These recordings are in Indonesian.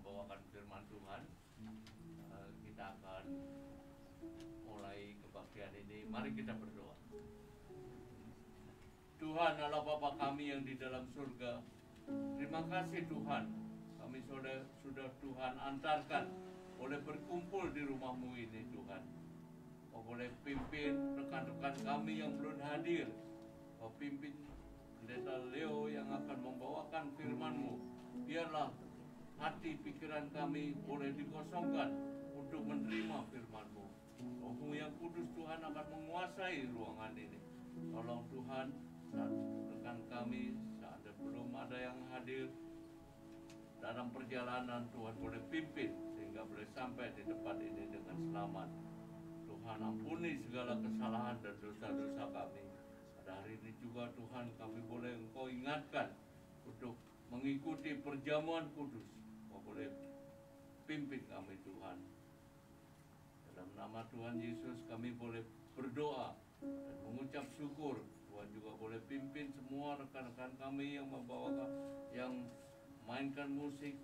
membawakan firman Tuhan. Kita akan mulai kebaktian ini. Mari kita berdoa. Tuhan Allah Bapa kami yang di dalam surga, terima kasih Tuhan, kami sudah Tuhan antarkan boleh berkumpul di rumah-Mu ini Tuhan. Kau boleh pimpin rekan-rekan kami yang belum hadir. Kau pimpin Pendeta Leo yang akan membawakan firman-Mu. Biarlah hati pikiran kami boleh dikosongkan untuk menerima firman-Mu. Roh-Mu yang kudus Tuhan akan menguasai ruangan ini. Tolong Tuhan, saat rekan kami saat belum ada yang hadir dalam perjalanan, Tuhan boleh pimpin sehingga boleh sampai di tempat ini dengan selamat. Tuhan ampuni segala kesalahan dan dosa-dosa kami. Pada hari ini juga Tuhan kami boleh Engkau ingatkan untuk mengikuti perjamuan kudus. Engkau boleh pimpin kami Tuhan. Dalam nama Tuhan Yesus kami boleh berdoa dan mengucap syukur. Tuhan juga boleh pimpin semua rekan-rekan kami yang membawakan, yang mainkan musik,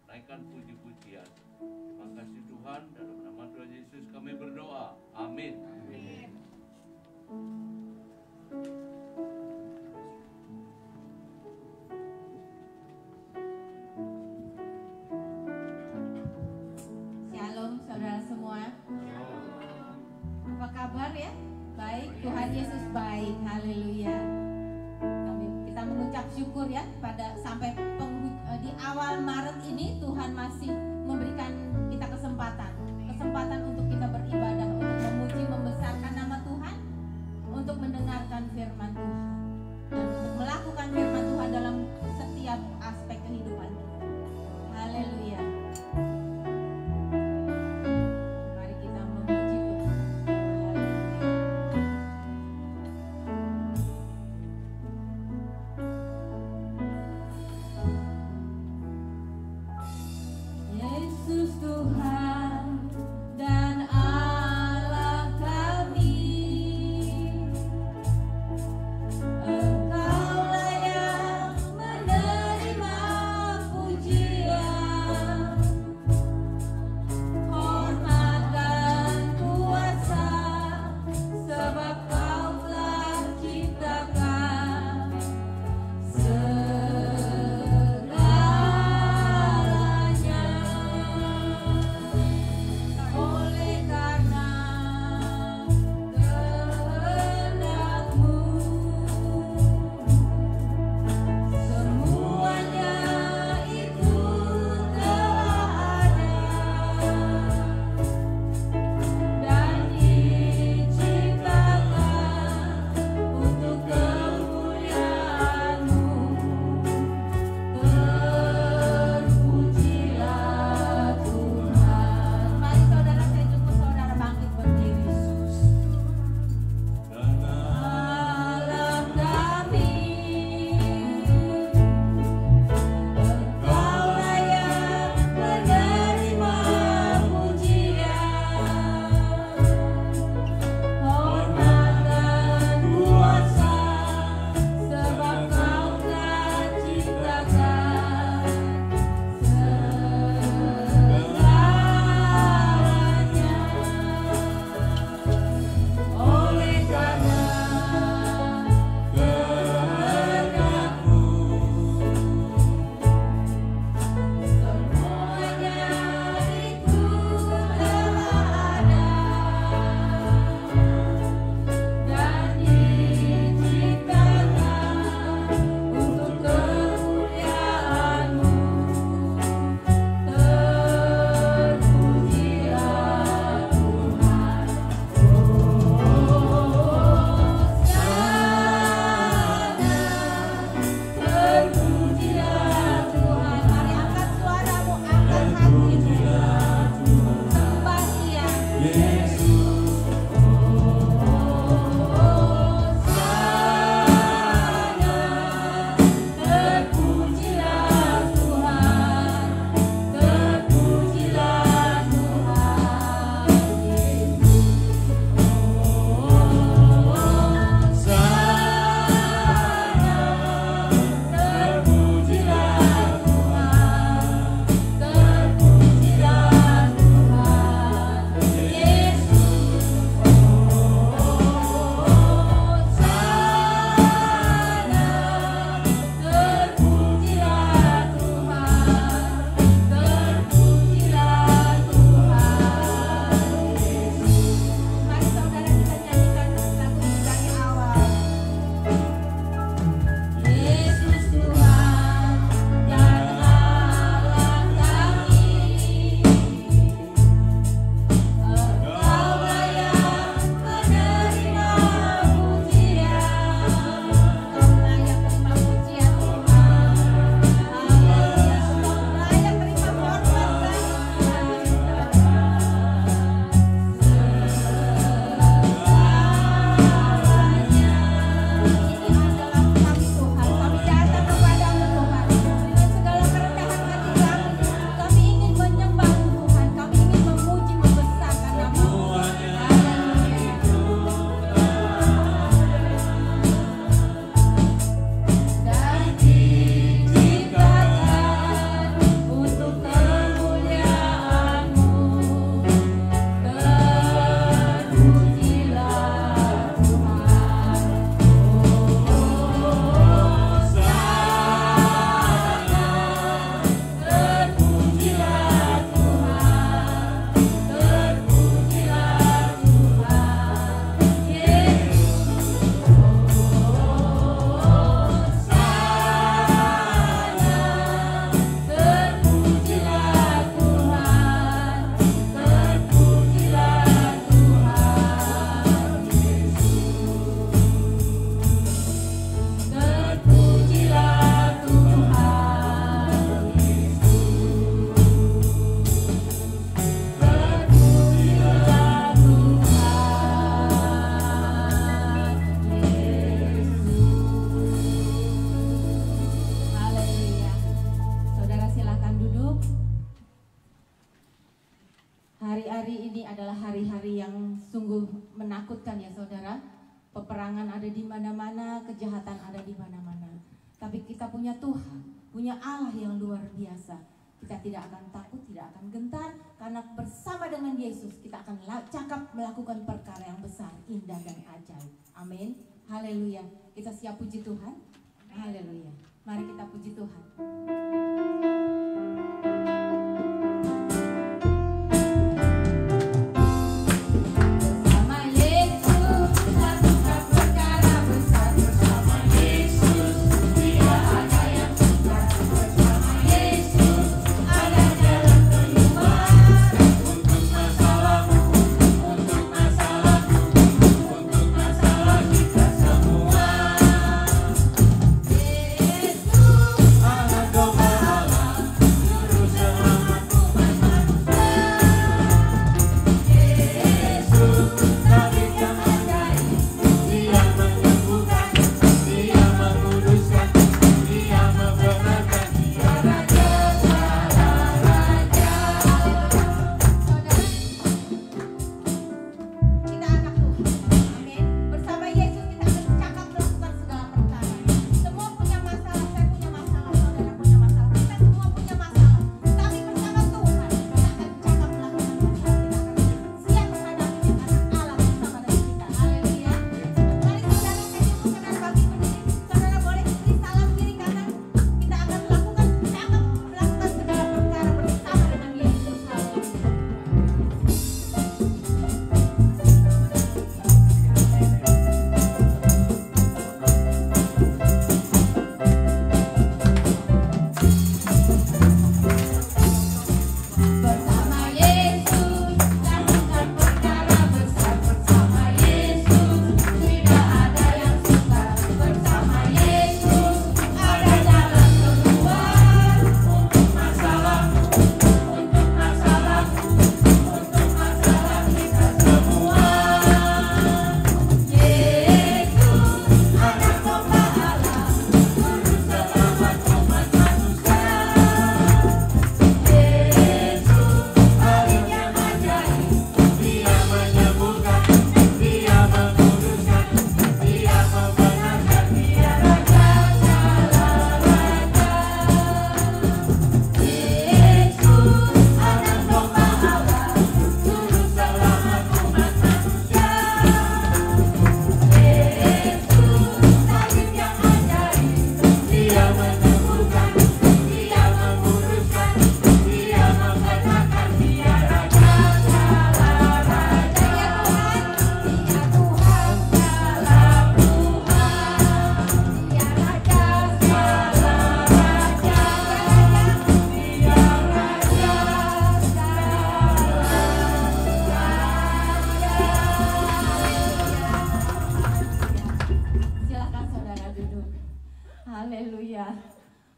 naikkan puji-pujian. Terima kasih Tuhan, dalam nama Tuhan Yesus kami berdoa. Amin. Amin. Shalom saudara semua. Apa kabar ya? Baik, Tuhan Yesus baik. Haleluya. Kita mengucap syukur ya pada sampai di awal Maret ini Tuhan masih memberikan kita kesempatan untuk kita beribadah, untuk memuji membesarkan nama Tuhan, untuk mendengarkan firman Tuhan dan untuk melakukan firman Tuhan dalam setiap aspek kehidupan kita. Haleluya. Mari kita memuji Tuhan. Yesus Tuhan Hari-hari ini adalah hari-hari yang sungguh menakutkan ya saudara. Peperangan ada di mana-mana, kejahatan ada di mana-mana. Tapi kita punya Tuhan, punya Allah yang luar biasa. Kita tidak akan takut, tidak akan gentar, karena bersama dengan Yesus kita akan cakap melakukan perkara yang besar, indah dan ajaib. Amin. Haleluya. Kita siap puji Tuhan. Haleluya. Mari kita puji Tuhan.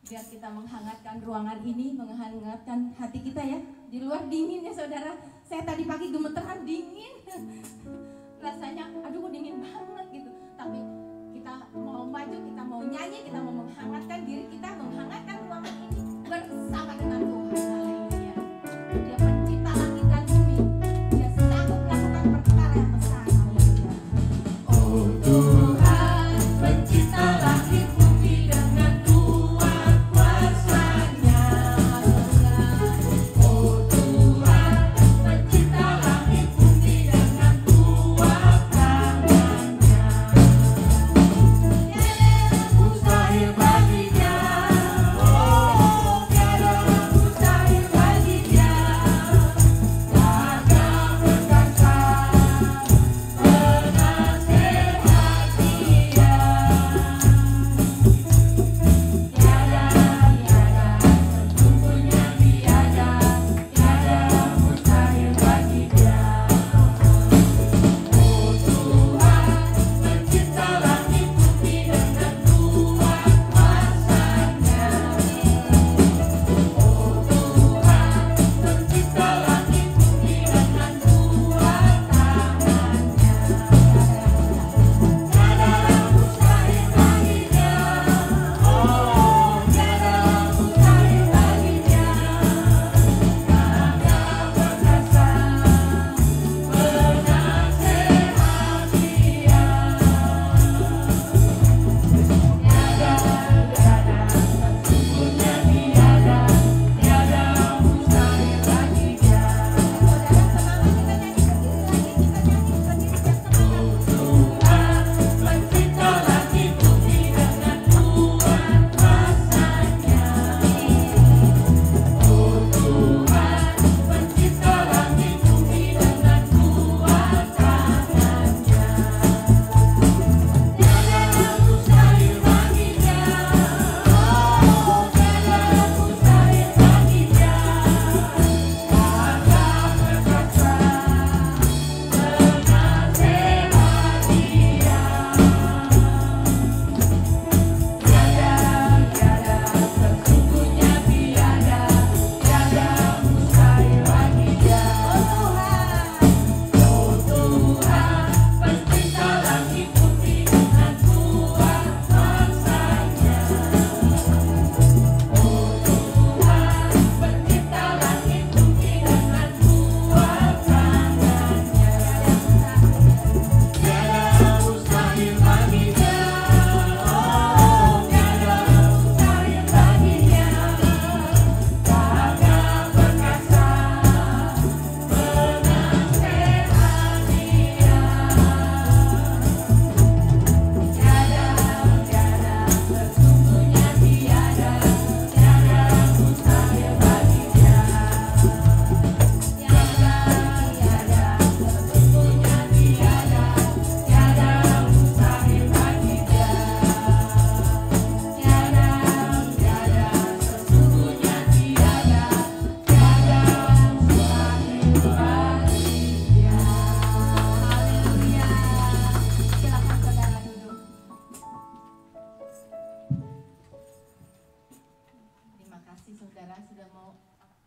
Biar kita menghangatkan ruangan ini, menghangatkan hati kita ya. Di luar dingin ya saudara. Saya tadi pagi gemeteran, dingin. Rasanya aduh kok dingin banget gitu. Tapi kita mau maju, kita mau nyanyi, kita mau menghangatkan diri kita, menghangatkan ruangan ini bersama dengan Tuhan. Haleluya. Dia pencipta langit dan bumi. Dia sanggup melakukan perkara yang besar. Haleluya. Oh Tuhan, pencipta langit bumi dengan kuat kuasa-Nya. Oh Tuhan, pencipta langit bumi dengan kuat tangan-Nya. Mustahil baginya, oh tiada mustahil.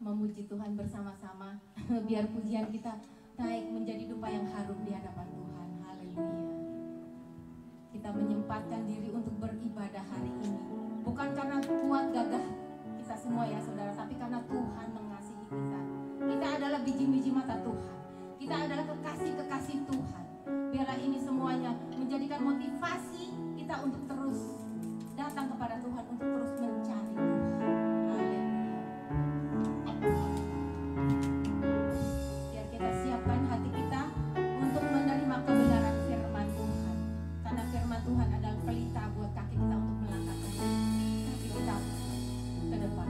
memuji Tuhan bersama-sama. Biar pujian kita naik menjadi dupa yang harum di hadapan Tuhan. Haleluya. Kita menyempatkan diri untuk beribadah hari ini, bukan karena kuat gagah kita semua ya saudara, tapi karena Tuhan mengasihi kita. Kita adalah biji-biji mata Tuhan. Kita adalah kekasih-kekasih Tuhan. Biarlah ini semuanya menjadikan motivasi kita untuk terus datang kepada Tuhan, untuk terus mencari Tuhan. Biar kita siapkan hati kita untuk menerima kebenaran firman Tuhan. Karena firman Tuhan adalah pelita buat kaki kita untuk melangkahkan kaki kita ke depan.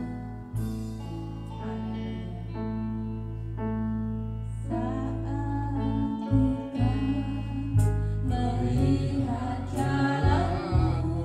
Melihat jalanmu,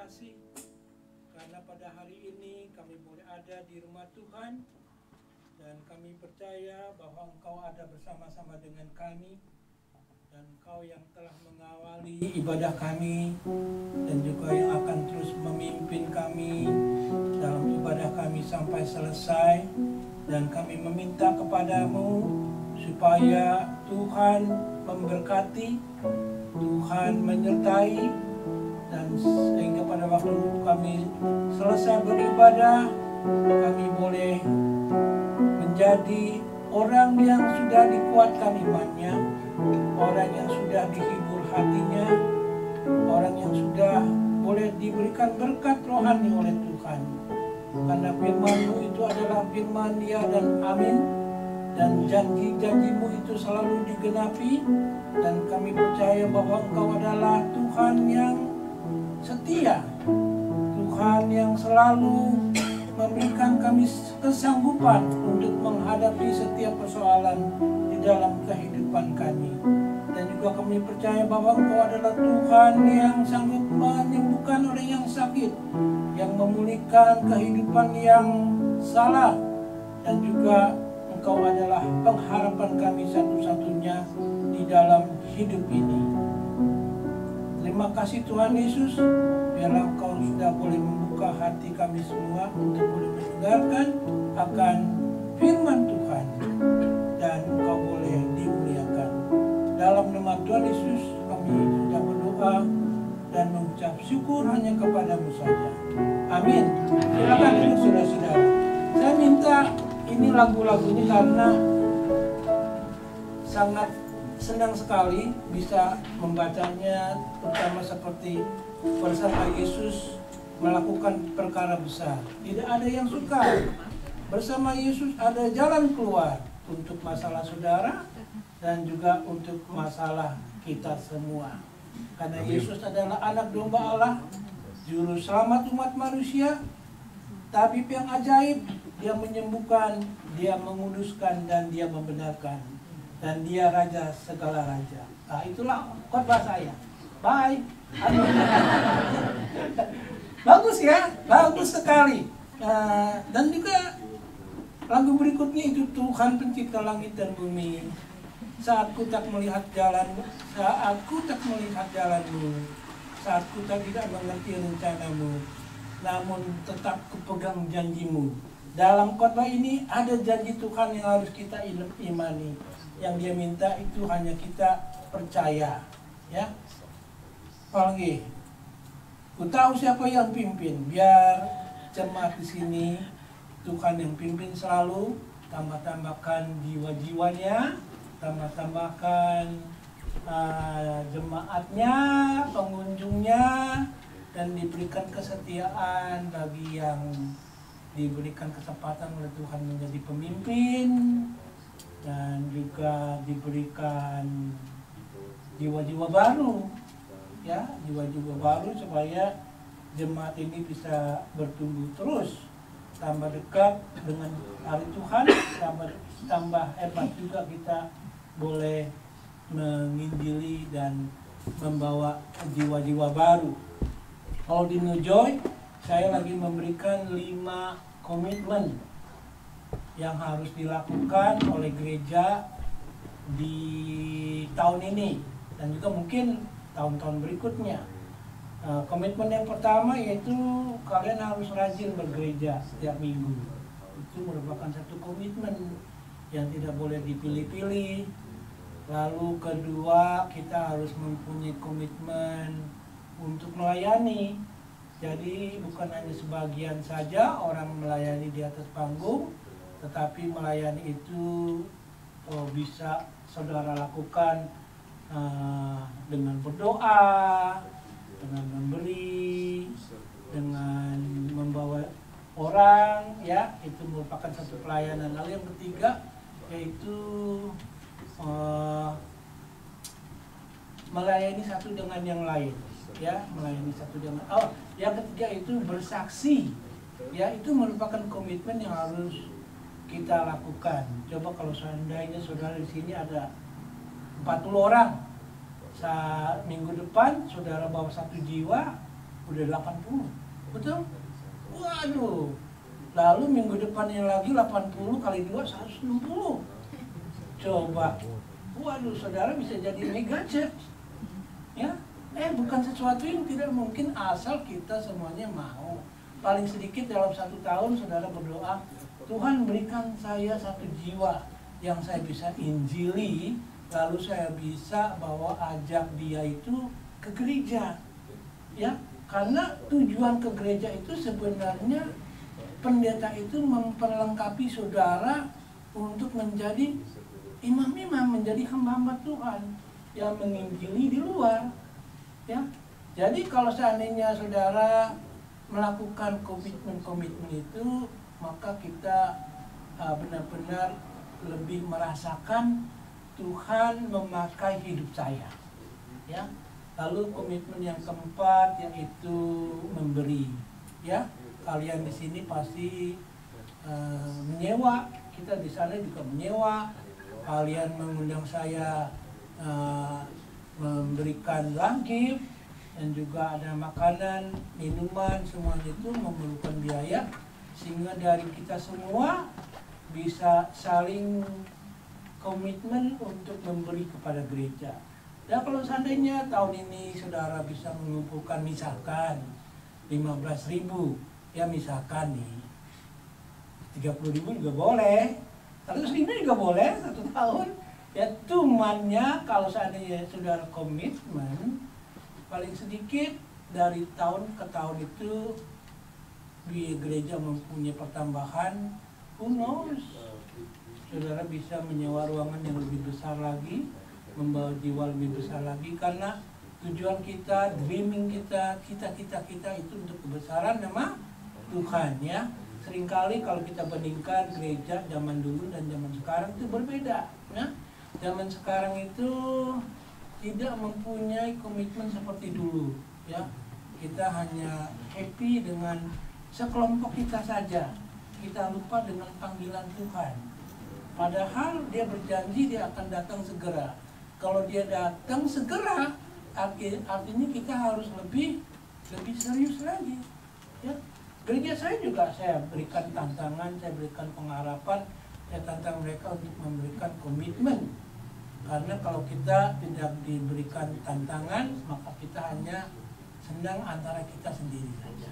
kasih karena pada hari ini kami boleh ada di rumah Tuhan, dan kami percaya bahwa Engkau ada bersama-sama dengan kami, dan Engkau yang telah mengawali ibadah kami dan juga yang akan terus memimpin kami dalam ibadah kami sampai selesai. Dan kami meminta kepadamu supaya Tuhan memberkati, Tuhan menyertai, dan sehingga pada waktu kami selesai beribadah, kami boleh menjadi orang yang sudah dikuatkan imannya, orang yang sudah dihibur hatinya, orang yang sudah boleh diberikan berkat rohani oleh Tuhan. Karena firman-Mu itu adalah firman ya dan amin, dan janji-janji-Mu itu selalu digenapi, dan kami percaya bahwa Engkau adalah Tuhan yang setia, Tuhan yang selalu memberikan kami kesanggupan untuk menghadapi setiap persoalan di dalam kehidupan kami. Dan juga kami percaya bahwa Engkau adalah Tuhan yang sanggup menyembuhkan orang yang sakit, yang memulihkan kehidupan yang salah, dan juga Engkau adalah pengharapan kami satu-satunya di dalam hidup ini. Terima kasih Tuhan Yesus, biarlah Engkau sudah boleh membuka hati kami semua untuk boleh mendengarkan akan firman Tuhan, dan Engkau boleh dimuliakan. Dalam nama Tuhan Yesus kami sudah berdoa dan mengucap syukur hanya kepadamu saja. Amin. Silakan duduk saudara-saudara. Saya minta ini lagu-lagunya karena sangat senang sekali bisa membacanya, terutama seperti bersama Yesus melakukan perkara besar. Tidak ada yang suka. Bersama Yesus ada jalan keluar untuk masalah saudara dan juga untuk masalah kita semua. Karena Yesus adalah anak domba Allah, juru selamat umat manusia, tabib yang ajaib. Dia menyembuhkan, dia menguduskan, dan dia membenarkan. Dan dia raja segala raja. Nah, itulah khotbah saya. Bye. Bagus ya, bagus sekali. Dan juga lagu berikutnya itu Tuhan pencipta langit dan bumi. Saat ku tak melihat jalanmu, saat ku tak melihat jalanmu, saat ku tak tidak mengerti rencanamu, namun tetap kupegang janjimu. Dalam khotbah ini ada janji Tuhan yang harus kita imani. Yang dia minta itu hanya kita percaya, ya. Apalagi, ku tahu siapa yang pimpin. Biar jemaat di sini Tuhan yang pimpin selalu. Tambah-tambahkan jiwa-jiwanya, tambah-tambahkan jemaatnya, pengunjungnya, dan diberikan kesetiaan bagi yang diberikan kesempatan oleh Tuhan menjadi pemimpin, dan juga diberikan jiwa-jiwa baru, ya, jiwa-jiwa baru supaya jemaat ini bisa bertumbuh terus, tambah dekat dengan hari Tuhan, tambah hebat juga kita boleh menginjili dan membawa jiwa-jiwa baru. Kalau di New Joy, saya lagi memberikan 5 komitmen yang harus dilakukan oleh gereja di tahun ini dan juga mungkin tahun-tahun berikutnya. Komitmen yang pertama yaitu kalian harus rajin bergereja setiap minggu. Itu merupakan satu komitmen yang tidak boleh dipilih-pilih. Lalu kedua, kita harus mempunyai komitmen untuk melayani. Jadi bukan hanya sebagian saja orang melayani di atas panggung, tetapi melayani itu bisa saudara lakukan dengan berdoa, dengan memberi, dengan membawa orang, ya, itu merupakan satu pelayanan. Lalu yang ketiga yaitu melayani satu dengan yang lain, ya, melayani satu dengan yang ketiga itu bersaksi, ya, itu merupakan komitmen yang harus kita lakukan. Coba kalau seandainya saudara di sini ada 40 orang, minggu depan saudara bawa 1 jiwa, udah 80. Betul? Waduh. Lalu minggu depannya lagi 80 kali 2 160. Coba. Waduh, saudara bisa jadi mega church. Ya. Bukan sesuatu yang tidak mungkin asal kita semuanya mau. Paling sedikit dalam 1 tahun saudara berdoa, Tuhan berikan saya 1 jiwa yang saya bisa injili, lalu saya bisa bawa ajak dia itu ke gereja. Ya, karena tujuan ke gereja itu sebenarnya pendeta itu memperlengkapi saudara untuk menjadi imam-imam, menjadi hamba-hamba Tuhan yang menginjili di luar. Ya, jadi kalau seandainya saudara melakukan komitmen-komitmen itu, maka kita benar-benar lebih merasakan Tuhan memakai hidup saya. Ya, lalu komitmen yang keempat yaitu memberi. Ya, kalian di sini pasti menyewa, kita di sana juga menyewa. Kalian mengundang saya memberikan langkip, dan juga ada makanan, minuman, semuanya itu memerlukan biaya, sehingga dari kita semua bisa saling komitmen untuk memberi kepada gereja. Dan kalau seandainya tahun ini saudara bisa mengumpulkan misalkan 15.000, ya misalkan nih 30.000 juga boleh, 100.000 juga boleh 1 tahun. Ya cumannya kalau seandainya saudara komitmen, paling sedikit dari tahun ke tahun itu di gereja mempunyai pertambahan, who knows, saudara bisa menyewa ruangan yang lebih besar lagi, membawa jiwa lebih besar lagi, karena tujuan kita, dreaming kita, cita-cita kita itu untuk kebesaran nama Tuhan. Ya, seringkali kalau kita bandingkan gereja zaman dulu dan zaman sekarang itu berbeda. Ya, zaman sekarang itu tidak mempunyai komitmen seperti dulu. Ya, kita hanya happy dengan sekelompok kita saja. Kita lupa dengan panggilan Tuhan. Padahal dia berjanji dia akan datang segera. Kalau dia datang segera, artinya kita harus lebih serius lagi. Ya, gereja saya juga saya berikan tantangan, saya berikan pengharapan, saya tantang mereka untuk memberikan komitmen. Karena kalau kita tidak diberikan tantangan, maka kita hanya senang antara kita sendiri saja.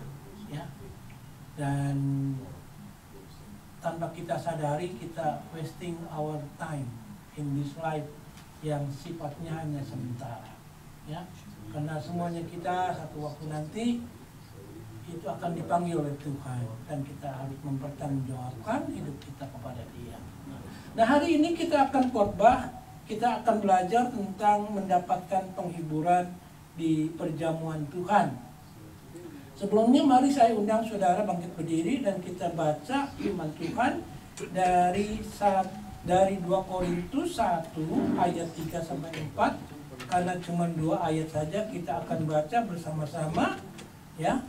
Ya, dan tanpa kita sadari kita wasting our time in this life yang sifatnya hanya sementara. Ya, karena semuanya kita satu waktu nanti itu akan dipanggil oleh Tuhan, dan kita harus mempertanggungjawabkan hidup kita kepada Dia. Nah, hari ini kita akan khotbah, kita akan belajar tentang mendapatkan penghiburan di perjamuan Tuhan. Sebelumnya mari saya undang saudara bangkit berdiri dan kita baca firman Tuhan dari 2 Korintus 1 ayat 3 sampai 4. Karena cuma 2 ayat saja kita akan baca bersama-sama. Ya,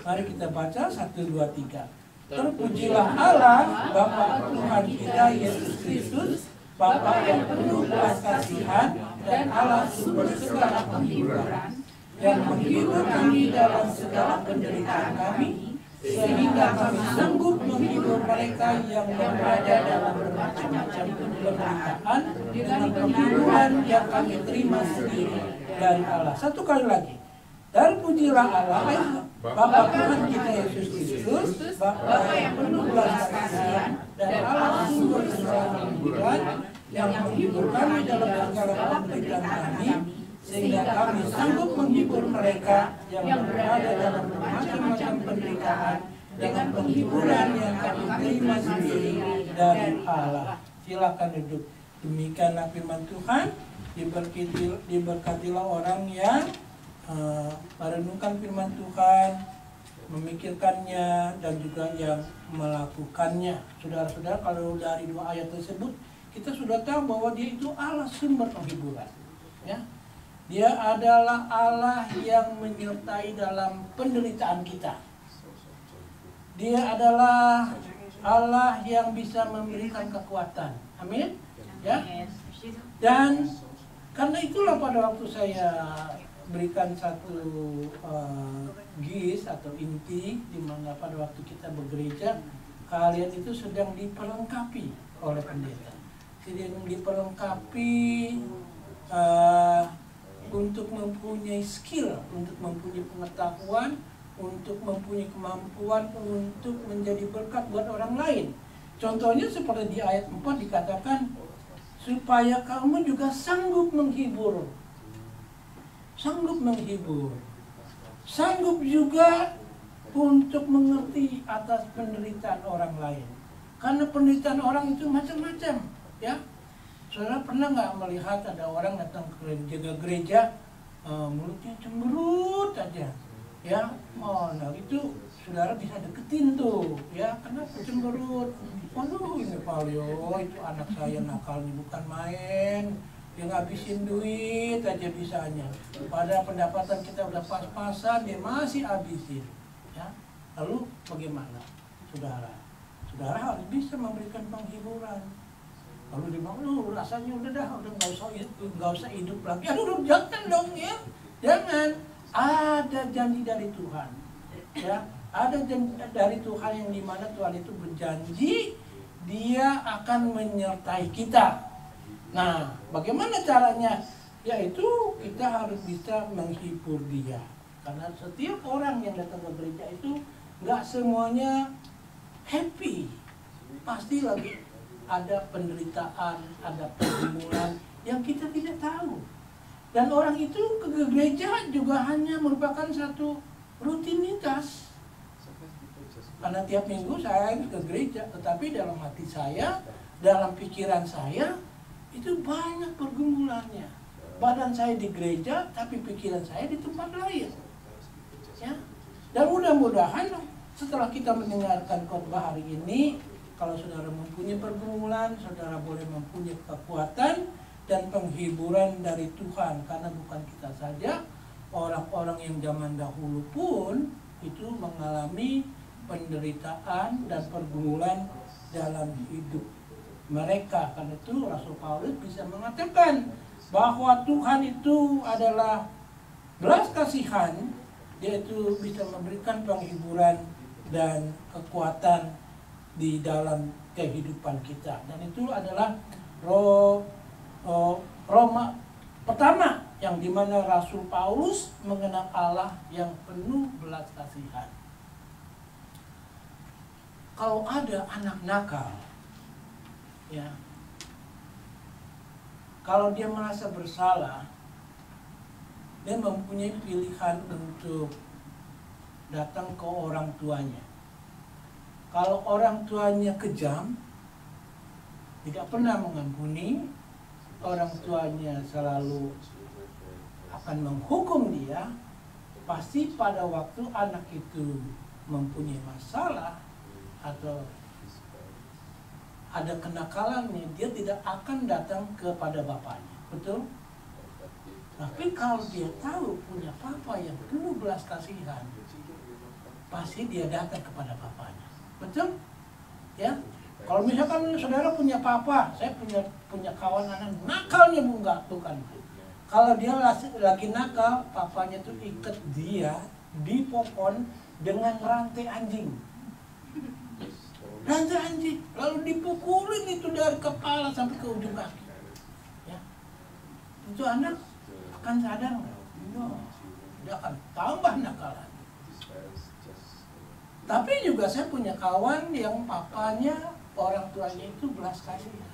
mari kita baca 1, 2, 3. Terpujilah Allah Bapa Tuhan kita Yesus Kristus, Bapa yang penuh belas kasihan dan Allah sumber segala penghiburan, yang menghibur kami dalam segala penderitaan kami, sehingga kami sanggup menghibur mereka yang berada dalam bermacam-macam penderitaan dengan penghiburan yang kami terima sendiri dari Allah. Satu kali lagi. Terpujilah Allah Bapa Tuhan kita Yesus Kristus, Bapa yang penuh belas kasihan dan Allah sumber segala penghiburan, yang menghibur kami dalam segala penderitaan kami, sehingga kami sanggup menghibur mereka yang berada dalam bermacam-macam penderitaan dengan penghiburan yang kami terima sendiri dari Allah. Silakan duduk. Demikianlah firman Tuhan. Diberkatilah orang yang merenungkan firman Tuhan, memikirkannya, dan juga yang melakukannya. Saudara-saudara, kalau dari 2 ayat tersebut kita sudah tahu bahwa Dia itu Allah sumber penghiburan. Ya, Dia adalah Allah yang menyertai dalam penderitaan kita. Dia adalah Allah yang bisa memberikan kekuatan. Amin. Ya. Dan karena itulah pada waktu saya berikan satu gis atau inti di mana pada waktu kita bergereja kalian itu sedang diperlengkapi oleh pendeta, sedang diperlengkapi untuk mempunyai skill, untuk mempunyai pengetahuan, untuk mempunyai kemampuan untuk menjadi berkat buat orang lain. Contohnya seperti di ayat 4 dikatakan supaya kamu juga sanggup menghibur, sanggup menghibur, sanggup juga untuk mengerti atas penderitaan orang lain. Karena penderitaan orang itu macam-macam, ya. Saudara pernah nggak melihat ada orang datang ke gereja, mulutnya cemberut aja, ya? Oh, nah itu saudara bisa deketin tuh, ya. Kenapa cemberut? Waduh, ini Palio, itu anak saya nakalnya bukan main. Dia ngabisin duit aja bisanya. Pada pendapatan kita udah pas-pasan, dia masih habisin, ya. Lalu bagaimana, saudara? Saudara harus bisa memberikan penghiburan. Lalu dia bilang, lu rasanya udah nggak usah hidup lagi. Aduh, jangan dong, ya, jangan. Ada janji dari Tuhan, ya. Ada janji dari Tuhan yang dimana Tuhan itu berjanji Dia akan menyertai kita. Nah, bagaimana caranya? Yaitu kita harus bisa menghibur dia. Karena setiap orang yang datang ke gereja itu nggak semuanya happy. Pasti lagi ada penderitaan, ada pergumulan yang kita tidak tahu. Dan orang itu ke gereja juga hanya merupakan satu rutinitas. Karena tiap minggu saya ke gereja, tetapi dalam hati saya, dalam pikiran saya, itu banyak pergumulannya. Badan saya di gereja, tapi pikiran saya di tempat lain. Ya. Dan mudah-mudahan setelah kita mendengarkan khotbah hari ini, kalau saudara mempunyai pergumulan, saudara boleh mempunyai kekuatan dan penghiburan dari Tuhan. Karena bukan kita saja, orang-orang yang zaman dahulu pun itu mengalami penderitaan dan pergumulan dalam hidup mereka. Karena itu Rasul Paulus bisa mengatakan bahwa Tuhan itu adalah belas kasihan, Dia itu bisa memberikan penghiburan dan kekuatan di dalam kehidupan kita. Dan itu adalah Roma pertama yang dimana Rasul Paulus mengenal Allah yang penuh belas kasihan. Kalau ada anak nakal, ya, kalau dia merasa bersalah, dia mempunyai pilihan untuk datang ke orang tuanya. Kalau orang tuanya kejam, tidak pernah mengampuni, orang tuanya selalu akan menghukum dia, pasti pada waktu anak itu mempunyai masalah atau ada kenakalannya, dia tidak akan datang kepada bapaknya, betul? Tapi kalau dia tahu punya papa yang penuh belas kasihan, pasti dia datang kepada bapaknya, betul? Ya, kalau misalkan saudara punya papa, saya punya kawan anak nakalnya bukan. Kalau dia lagi nakal, papanya tuh ikat dia di pohon dengan rantai anjing. Rantai anjing, lalu dipukulin itu dari kepala sampai ke ujung kaki. Ya, itu anak akan sadar nggak? No, dia akan tambah nakal lagi. Tapi juga saya punya kawan yang papanya, orang tuanya itu belas kasihan.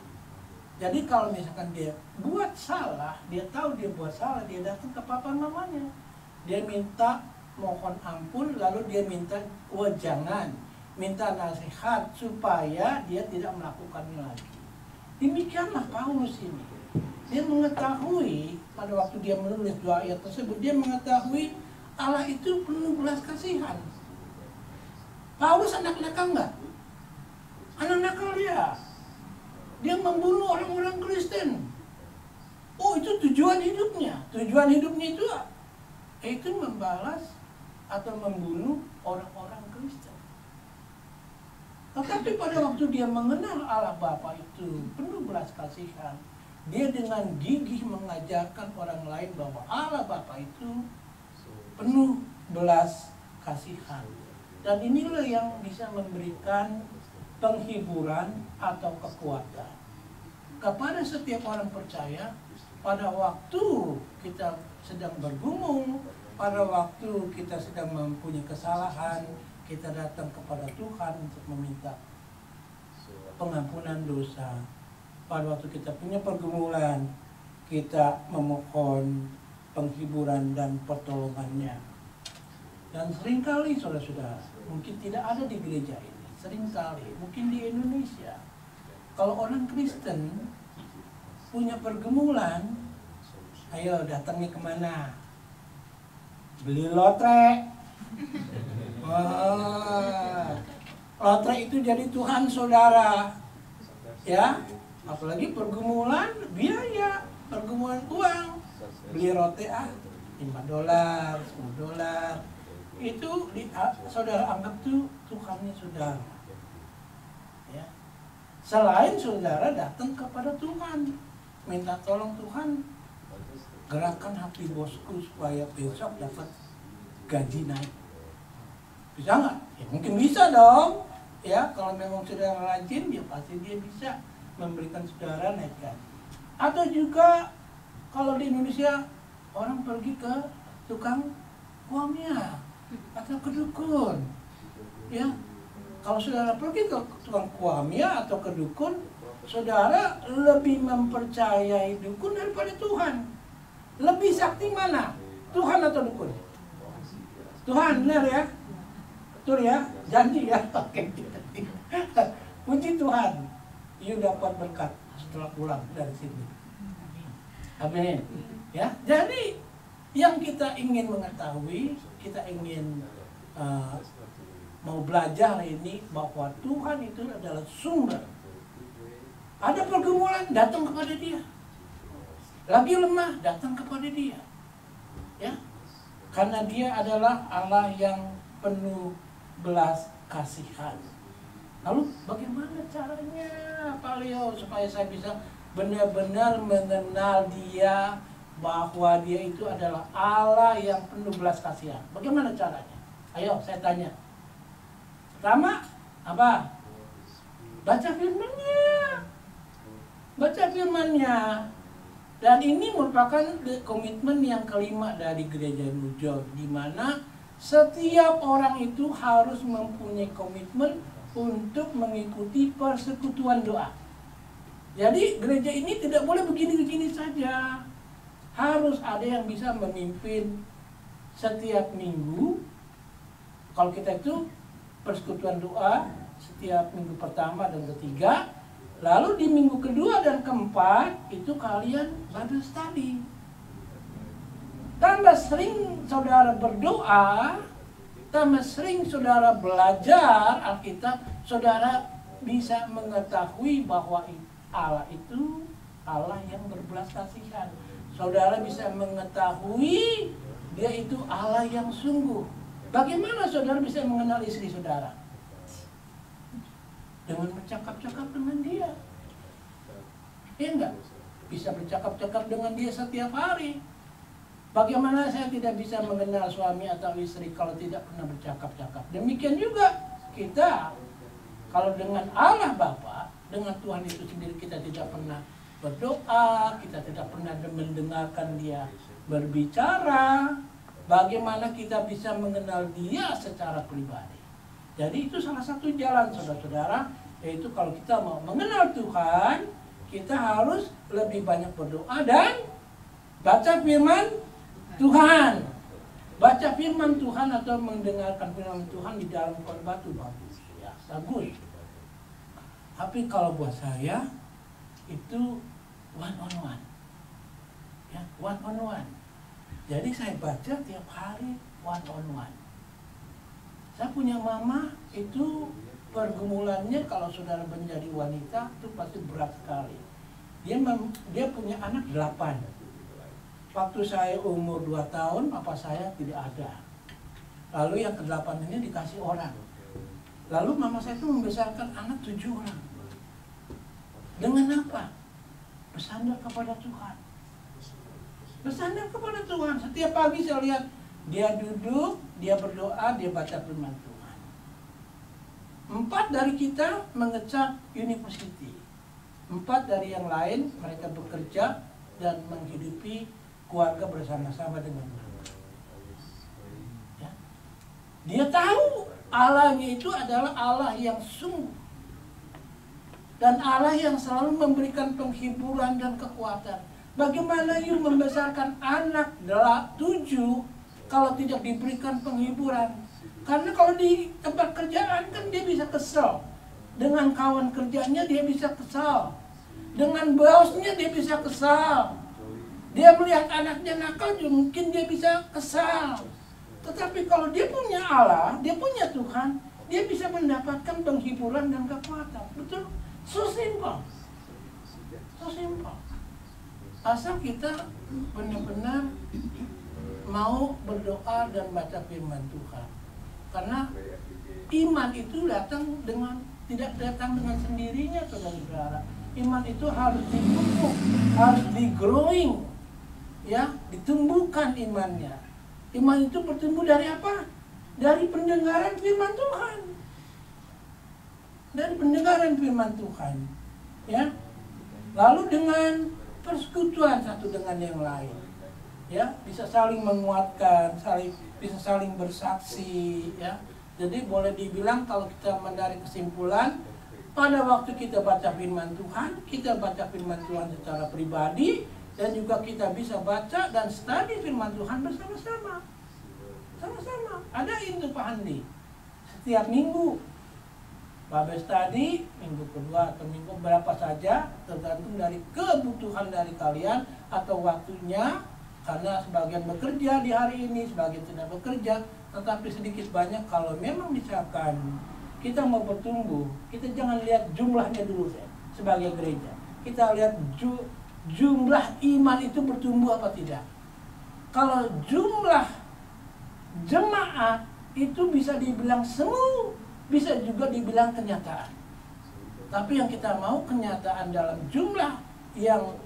Jadi kalau misalkan dia buat salah, dia tahu dia buat salah, dia datang ke papa mamanya. Dia minta mohon ampun, lalu dia minta wejangan, minta nasihat supaya dia tidak melakukannya lagi. Demikianlah Paulus ini. Dia mengetahui pada waktu dia menulis dua ayat tersebut, dia mengetahui Allah itu penuh belas kasihan. Paulus anak nakal enggak? Anak nakal dia. Dia membunuh orang-orang Kristen. Oh, itu tujuan hidupnya. Tujuan hidupnya itu membalas atau membunuh orang-orang Kristen. Tetapi pada waktu dia mengenal Allah Bapa itu penuh belas kasihan, dia dengan gigih mengajarkan orang lain bahwa Allah Bapa itu penuh belas kasihan. Dan inilah yang bisa memberikan penghiburan atau kekuatan kepada setiap orang percaya pada waktu kita sedang bergumul, pada waktu kita sedang mempunyai kesalahan, kita datang kepada Tuhan untuk meminta pengampunan dosa. Pada waktu kita punya pergumulan, kita memohon penghiburan dan pertolongannya. Dan seringkali saudara-saudara, mungkin tidak ada di gereja ini, seringkali, mungkin di Indonesia, kalau orang Kristen punya pergumulan, ayo datangnya kemana? Beli lotre. Wah, lotre itu jadi Tuhan saudara, ya. Apalagi pergumulan biaya, pergumulan uang, beli roti $5, $10, itu saudara anggap tuh Tuhannya saudara. Ya. Selain saudara datang kepada Tuhan, minta tolong Tuhan, gerakan hati bosku supaya besok dapat gaji naik. Bisa nggak? Ya mungkin bisa dong. Ya kalau memang saudara rajin, ya pasti dia bisa memberikan saudara naik gaji. Atau juga kalau di Indonesia orang pergi ke tukang kuamia atau ke dukun, ya kalau saudara pergi ke tukang kuamia atau ke dukun, saudara lebih mempercayai dukun daripada Tuhan. Lebih sakti mana? Tuhan atau dukun? Tuhan, benar ya? Betul ya? Janji ya? Oke. Puji Tuhan, you dapat berkat setelah pulang dari sini. Amin. Ya, jadi yang kita ingin mengetahui, kita ingin mau belajar ini bahwa Tuhan itu adalah sumber. Ada pergumulan, datang kepada Dia. Lagi lemah, datang kepada Dia. Ya, karena Dia adalah Allah yang penuh belas kasihan. Lalu bagaimana caranya Pak Leo supaya saya bisa benar-benar mengenal Dia, bahwa Dia itu adalah Allah yang penuh belas kasihan? Bagaimana caranya? Ayo saya tanya. Pertama, apa? Baca firman-Nya. Baca firman-Nya. Dan ini merupakan komitmen yang kelima dari Gereja New York, di mana setiap orang itu harus mempunyai komitmen untuk mengikuti persekutuan doa. Jadi gereja ini tidak boleh begini-begini saja. Harus ada yang bisa memimpin setiap minggu. Kalau kita itu persekutuan doa setiap minggu pertama dan ketiga. Lalu di minggu kedua dan keempat itu kalian Bible study. Tambah sering saudara berdoa, tambah sering saudara belajar Alkitab, saudara bisa mengetahui bahwa Allah itu Allah yang berbelas kasihan. Saudara bisa mengetahui Dia itu Allah yang sungguh. Bagaimana saudara bisa mengenal istri saudara? Dengan bercakap-cakap dengan Dia. Iya enggak? Bisa bercakap-cakap dengan Dia setiap hari. Bagaimana saya tidak bisa mengenal suami atau istri kalau tidak pernah bercakap-cakap? Demikian juga kita, kalau dengan Allah Bapa, dengan Tuhan itu sendiri kita tidak pernah berdoa, kita tidak pernah mendengarkan Dia berbicara. Bagaimana kita bisa mengenal Dia secara pribadi? Jadi itu salah satu jalan saudara-saudara, yaitu kalau kita mau mengenal Tuhan, kita harus lebih banyak berdoa dan baca firman Tuhan. Baca firman Tuhan atau mendengarkan firman Tuhan di dalam khotbah itu bagus. Ya, bagus. Tapi kalau buat saya itu one on one. Ya, one on one. Jadi saya baca tiap hari one on one. Saya punya mama itu pergumulannya kalau saudara menjadi wanita itu pasti berat sekali. Dia punya anak 8. Waktu saya umur 2 tahun, papa saya tidak ada. Lalu yang ke-8 ini dikasih orang. Lalu mama saya itu membesarkan anak 7 orang. Dengan apa? bersandar kepada Tuhan. Bersandar kepada Tuhan. Setiap pagi saya lihat dia duduk, dia berdoa, dia baca firman Tuhan. 4 dari kita mengecap university. 4 dari yang lain mereka bekerja dan menghidupi keluarga bersama-sama dengan mereka. Ya. Dia tahu Allahnya itu adalah Allah yang sungguh dan Allah yang selalu memberikan penghiburan dan kekuatan. Bagaimana you membesarkan anak 7 kalau tidak diberikan penghiburan? Karena kalau di tempat kerjaan kan dia bisa kesal. Dengan kawan kerjanya dia bisa kesal. Dengan bosnya dia bisa kesal. Dia melihat anaknya nakal mungkin dia bisa kesal. Tetapi kalau dia punya Allah, dia punya Tuhan, dia bisa mendapatkan penghiburan dan kekuatan. Betul? So simple. So simple. Asal kita benar-benar mau berdoa dan baca firman Tuhan. Karena iman itu tidak datang dengan sendirinya, saudara-saudara. Iman itu harus dipupuk, harus di-growing, ya, ditumbuhkan imannya. Iman itu bertumbuh dari apa? Dari pendengaran firman Tuhan. Dari pendengaran firman Tuhan, ya. Lalu dengan persekutuan satu dengan yang lain, ya, bisa saling menguatkan, bisa saling bersaksi, ya. Jadi boleh dibilang kalau kita menarik kesimpulan, pada waktu kita baca firman Tuhan, kita baca firman Tuhan secara pribadi, dan juga kita bisa baca dan studi firman Tuhan bersama-sama. Sama-sama. Adain tuh Pak Handi. Setiap minggu. Bible study, minggu kedua atau minggu berapa saja, tergantung dari kebutuhan dari kalian atau waktunya. Karena sebagian bekerja di hari ini, sebagian tidak bekerja. Tetapi sedikit banyak kalau memang misalkan kita mau bertumbuh, kita jangan lihat jumlahnya dulu sebagai gereja. Kita lihat jumlah iman itu bertumbuh apa tidak. Kalau jumlah jemaat itu bisa dibilang semu, bisa juga dibilang kenyataan. Tapi yang kita mau kenyataan dalam jumlah yang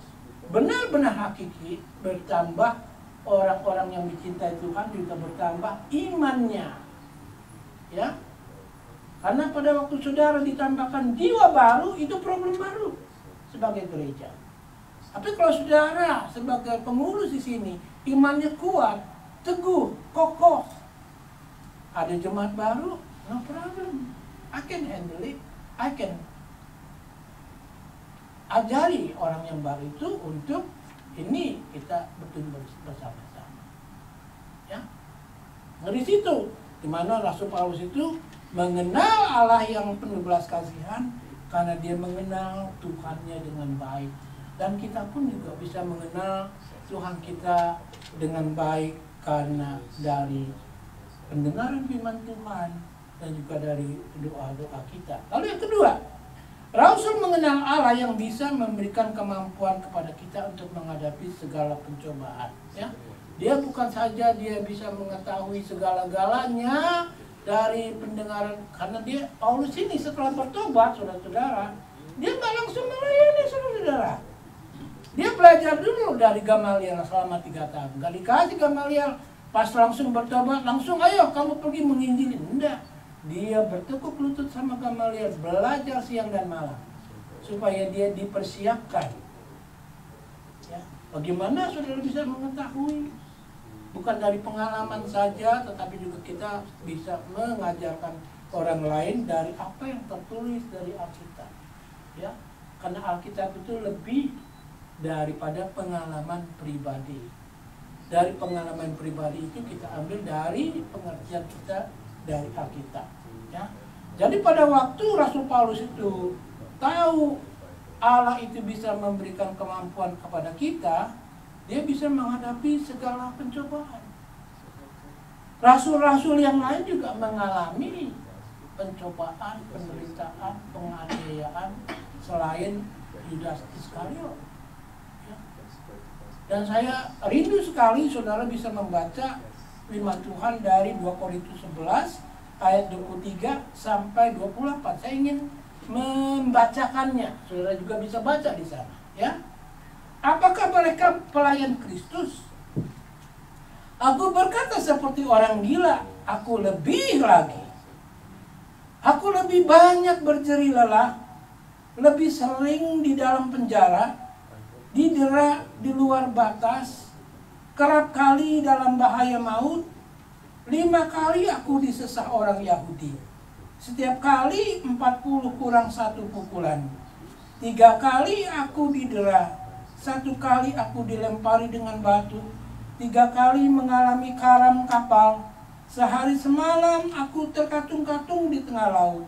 benar-benar hakiki, bertambah orang-orang yang dicintai Tuhan, juga bertambah imannya. Ya. Karena pada waktu saudara ditambahkan jiwa baru, itu problem baru sebagai gereja. Tapi kalau saudara sebagai pengurus di sini, imannya kuat, teguh, kokoh, ada jemaat baru, no problem. I can handle it. I can ajari orang yang baru itu untuk ini kita bertumbuh bersama-sama. Ya, dari situ, di mana Rasul Paulus itu mengenal Allah yang penuh belas kasihan karena dia mengenal Tuhannya dengan baik. Dan kita pun juga bisa mengenal Tuhan kita dengan baik karena dari pendengaran firman Tuhan dan juga dari doa-doa kita. Lalu yang kedua, Rasul mengenal Allah yang bisa memberikan kemampuan kepada kita untuk menghadapi segala pencobaan. Ya, dia bukan saja dia bisa mengetahui segala-galanya dari pendengaran, karena dia Paulus ini setelah bertobat, saudara-saudara, dia nggak langsung melayani, saudara-saudara. Dia belajar dulu dari Gamaliel selama 3 tahun. Gak dikasih Gamaliel pas langsung bertobat, langsung ayo kamu pergi menginjili. Enggak. Dia bertekuk lutut sama Gamaliel, belajar siang dan malam supaya dia dipersiapkan. Ya. Bagaimana saudara bisa mengetahui? Bukan dari pengalaman saja, tetapi juga kita bisa mengajarkan orang lain dari apa yang tertulis dari Alkitab. Ya, karena Alkitab itu lebih daripada pengalaman pribadi. Dari pengalaman pribadi itu kita ambil dari pengertian kita dari Alkitab. Ya. Jadi pada waktu Rasul Paulus itu tahu Allah itu bisa memberikan kemampuan kepada kita, dia bisa menghadapi segala pencobaan. Rasul-rasul yang lain juga mengalami pencobaan, penderitaan, penganiayaan selain Yudas Iskariot. Ya. Dan saya rindu sekali saudara bisa membaca firman Tuhan dari 2 Korintus 11 ayat 23 sampai 24. Saya ingin membacakannya. Saudara juga bisa baca di sana, ya. Apakah mereka pelayan Kristus? Aku berkata seperti orang gila, aku lebih lagi. Aku lebih banyak berjeri lelah, lebih sering di dalam penjara, didera di luar batas, kerap kali dalam bahaya maut. 5 kali aku disesah orang Yahudi. Setiap kali 40 kurang 1 pukulan. 3 kali aku didera. 1 kali aku dilempari dengan batu. 3 kali mengalami karam kapal. Sehari semalam aku terkatung-katung di tengah laut.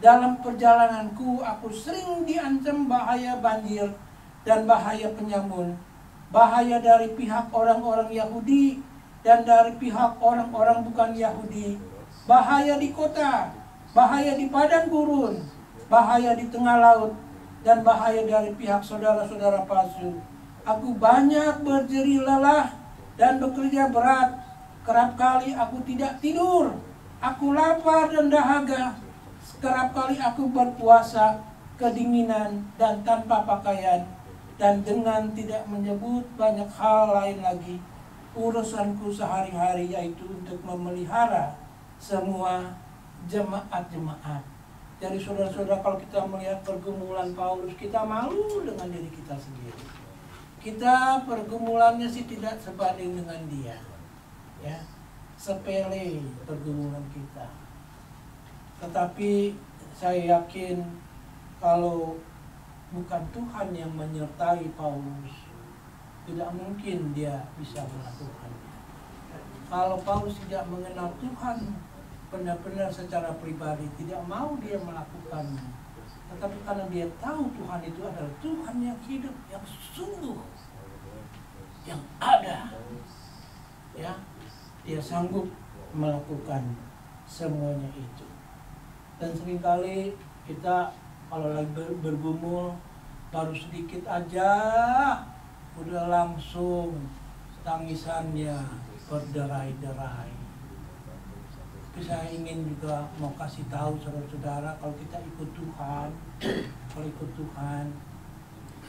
Dalam perjalananku aku sering diancam bahaya banjir dan bahaya penyamun. Bahaya dari pihak orang-orang Yahudi dan dari pihak orang-orang bukan Yahudi. Bahaya di kota, bahaya di padang gurun, bahaya di tengah laut, dan bahaya dari pihak saudara-saudara palsu. Aku banyak berjeri lelah dan bekerja berat. Kerap kali aku tidak tidur. Aku lapar dan dahaga. Kerap kali aku berpuasa, kedinginan, dan tanpa pakaian. Dan dengan tidak menyebut banyak hal lain lagi, urusanku sehari-hari yaitu untuk memelihara semua jemaat-jemaat. Jadi saudara-saudara, kalau kita melihat pergumulan Paulus, kita malu dengan diri kita sendiri. Kita pergumulannya sih tidak sebanding dengan dia, ya, sepele pergumulan kita. Tetapi saya yakin kalau bukan Tuhan yang menyertai Paulus, tidak mungkin dia bisa melakukannya. Kalau Paulus tidak mengenal Tuhan benar-benar secara pribadi, tidak mau dia melakukannya. Tetapi karena dia tahu Tuhan itu adalah Tuhan yang hidup, yang sungguh, yang ada, ya, dia sanggup melakukan semuanya itu. Dan seringkali kita kalau lagi bergumul, baru sedikit aja udah langsung tangisannya berderai-derai. Tapi saya ingin juga mau kasih tahu saudara-saudara, kalau kita ikut Tuhan, kalau ikut Tuhan,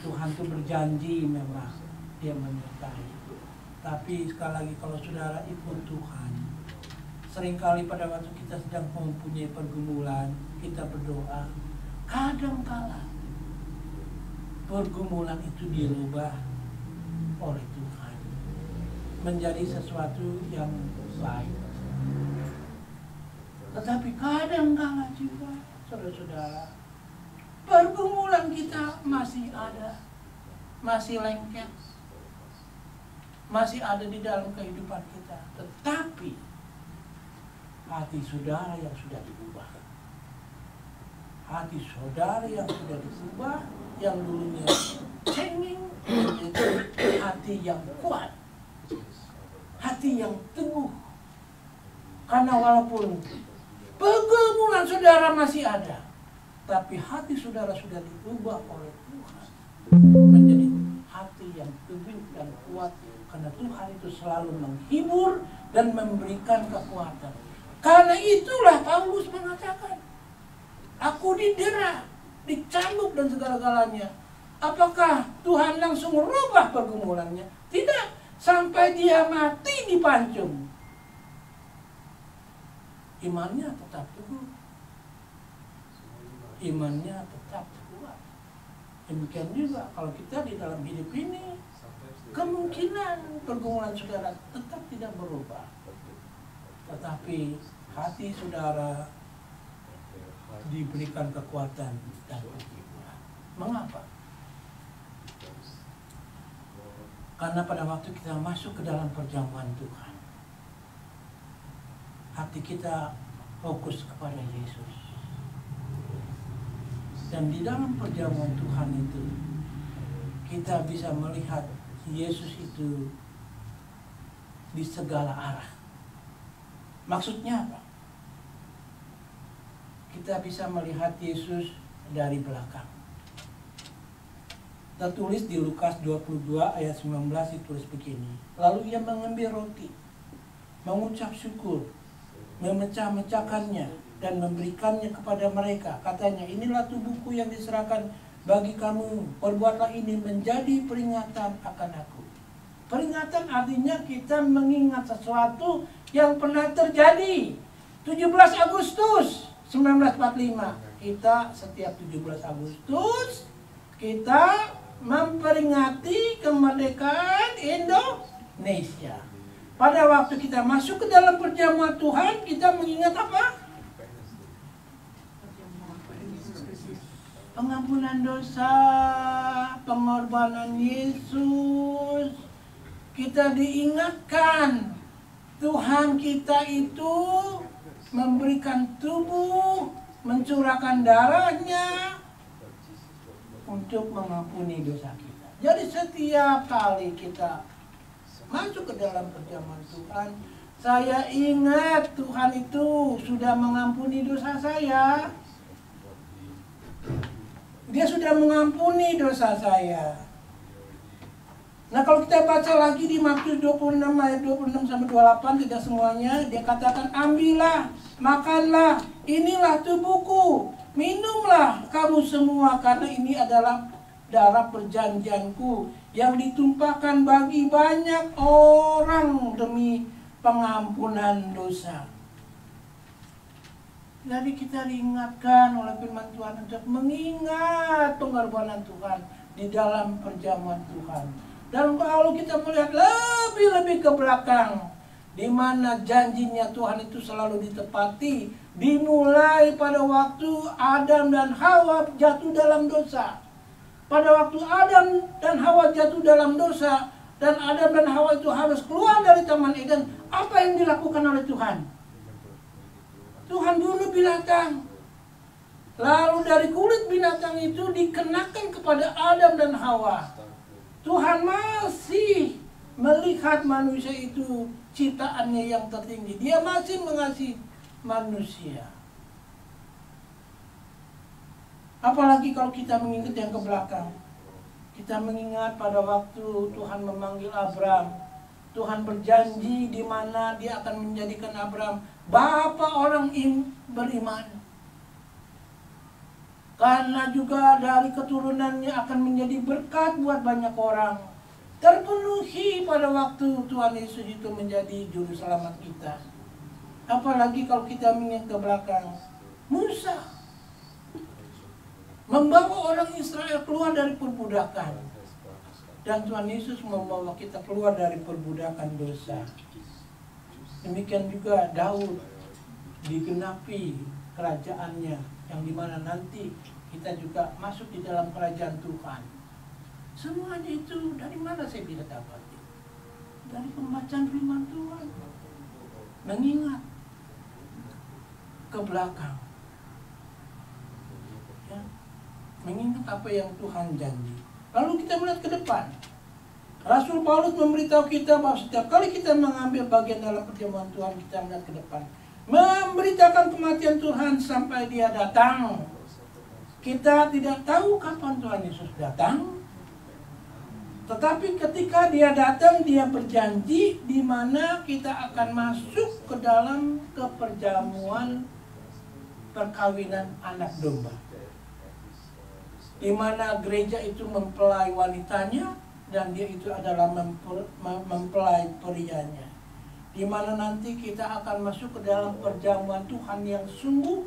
Tuhan itu berjanji memang dia menyertai. Tapi sekali lagi kalau saudara ikut Tuhan, seringkali pada waktu kita sedang mempunyai pergumulan, kita berdoa, kadangkala pergumulan itu dirubah oleh Tuhan menjadi sesuatu yang baik. Tetapi kadang-kala juga saudara-saudara, pergumulan kita masih ada, masih lengket, masih ada di dalam kehidupan kita. Tetapi hati saudara yang sudah diubah, hati saudara yang sudah diubah, yang dulunya cengeng, menjadi hati yang kuat, hati yang teguh. Karena walaupun pergumulan saudara masih ada, tapi hati saudara sudah diubah oleh Tuhan menjadi hati yang teguh dan kuat. Karena Tuhan itu selalu menghibur dan memberikan kekuatan. Karena itulah Paulus mengatakan, aku didera, dicambuk dan segala-galanya. Apakah Tuhan langsung merubah pergumulannya? Tidak, sampai dia mati dipancung. Imannya tetap teguh, imannya tetap kuat. Demikian juga kalau kita di dalam hidup ini, kemungkinan pergumulan saudara tetap tidak berubah, tetapi hati saudara diberikan kekuatan dan kehiburan. Mengapa? Karena pada waktu kita masuk ke dalam perjamuan Tuhan, hati kita fokus kepada Yesus. Dan di dalam perjamuan Tuhan itu, kita bisa melihat Yesus itu di segala arah. Maksudnya apa? Kita bisa melihat Yesus dari belakang. Tertulis di Lukas 22 ayat 19 ditulis begini. Lalu ia mengambil roti, mengucap syukur, memecah-mecahkannya dan memberikannya kepada mereka. Katanya, inilah tubuhku yang diserahkan bagi kamu, perbuatlah ini menjadi peringatan akan aku. Peringatan artinya kita mengingat sesuatu yang pernah terjadi. 17 Agustus 1945, kita setiap 17 Agustus kita memperingati kemerdekaan Indonesia. Pada waktu kita masuk ke dalam perjamuan Tuhan, kita mengingat apa? Pengampunan dosa, pengorbanan Yesus. Kita diingatkan Tuhan kita itu memberikan tubuh, mencurahkan darahnya untuk mengampuni dosa kita. Jadi setiap kali kita masuk ke dalam perjamuan Tuhan, saya ingat Tuhan itu sudah mengampuni dosa saya. Dia sudah mengampuni dosa saya. Nah, kalau kita baca lagi di Matius 26 ayat 26 sampai 28, tidak semuanya, dia katakan, ambillah, makanlah, inilah tubuhku, minumlah kamu semua, karena ini adalah darah perjanjianku yang ditumpahkan bagi banyak orang demi pengampunan dosa. Jadi kita diingatkan oleh firman Tuhan untuk mengingat pengorbanan Tuhan di dalam perjamuan Tuhan. Dan kalau kita melihat lebih ke belakang, di mana janjinya Tuhan itu selalu ditepati, dimulai pada waktu Adam dan Hawa jatuh dalam dosa. Pada waktu Adam dan Hawa jatuh dalam dosa, dan Adam dan Hawa itu harus keluar dari Taman Eden, apa yang dilakukan oleh Tuhan? Tuhan bunuh binatang. Lalu dari kulit binatang itu dikenakan kepada Adam dan Hawa. Tuhan masih melihat manusia itu ciptaannya yang tertinggi. Dia masih mengasihi manusia. Apalagi kalau kita mengingat yang ke belakang. Kita mengingat pada waktu Tuhan memanggil Abraham. Tuhan berjanji di mana dia akan menjadikan Abraham bapa orang beriman. Karena juga dari keturunannya akan menjadi berkat buat banyak orang. Terpenuhi pada waktu Tuhan Yesus itu menjadi juru selamat kita. Apalagi kalau kita mengingat ke belakang, Musa membawa orang Israel keluar dari perbudakan. Dan Tuhan Yesus membawa kita keluar dari perbudakan dosa. Demikian juga Daud digenapi kerajaannya, yang dimana nanti kita juga masuk di dalam kerajaan Tuhan. Semuanya itu dari mana saya bisa dapati? Dari pembacaan firman Tuhan. Mengingat ke belakang. Ya. Mengingat apa yang Tuhan janji. Lalu kita melihat ke depan. Rasul Paulus memberitahu kita bahwa setiap kali kita mengambil bagian dalam perjamuan Tuhan, kita melihat ke depan. Memberitakan kematian Tuhan sampai dia datang. Kita tidak tahu kapan Tuhan Yesus datang. Tetapi ketika dia datang, dia berjanji di mana kita akan masuk ke dalam perjamuan perkawinan anak domba. Di mana gereja itu mempelai wanitanya dan dia itu adalah mempelai prianya. Di mana nanti kita akan masuk ke dalam perjamuan Tuhan yang sungguh,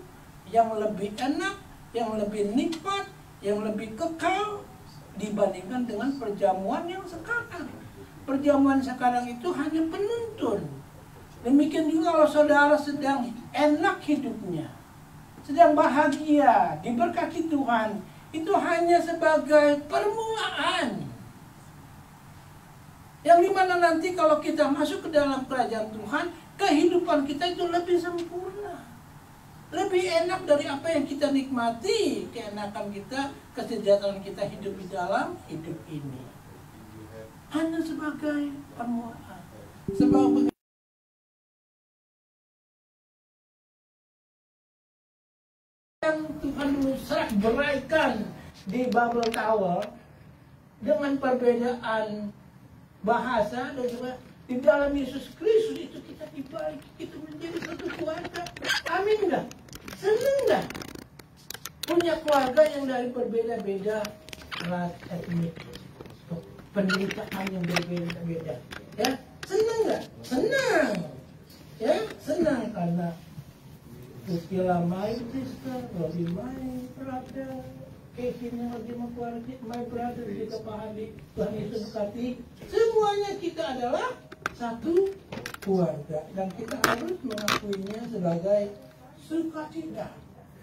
yang lebih enak, yang lebih nikmat, yang lebih kekal dibandingkan dengan perjamuan yang sekarang. Perjamuan sekarang itu hanya penuntun. Demikian juga kalau saudara sedang enak hidupnya, sedang bahagia, diberkati Tuhan, itu hanya sebagai permulaan. Yang dimana nanti kalau kita masuk ke dalam kerajaan Tuhan, kehidupan kita itu lebih sempurna, lebih enak dari apa yang kita nikmati. Keenakan kita, kesejahteraan kita hidup di dalam hidup ini hanya sebagai permulaan. Sebab yang Tuhan Musa beraikan di Babel Tower dengan perbedaan bahasa dan juga di dalam Yesus Kristus itu kita dibalik, itu menjadi satu keluarga. Amin enggak? Senang enggak? Punya banyak keluarga yang dari berbeda-beda ras etnik, penderitaan yang berbeda-beda. Ya, senang nggak? Senang. Ya, senang karena Priscilla my sister, Robi my brother, Casey-nya lagi my brother, juga Pak Hadi, Tuhan Yesus berkati. Semuanya kita adalah satu keluarga dan kita harus mengakuinya sebagai sukacita,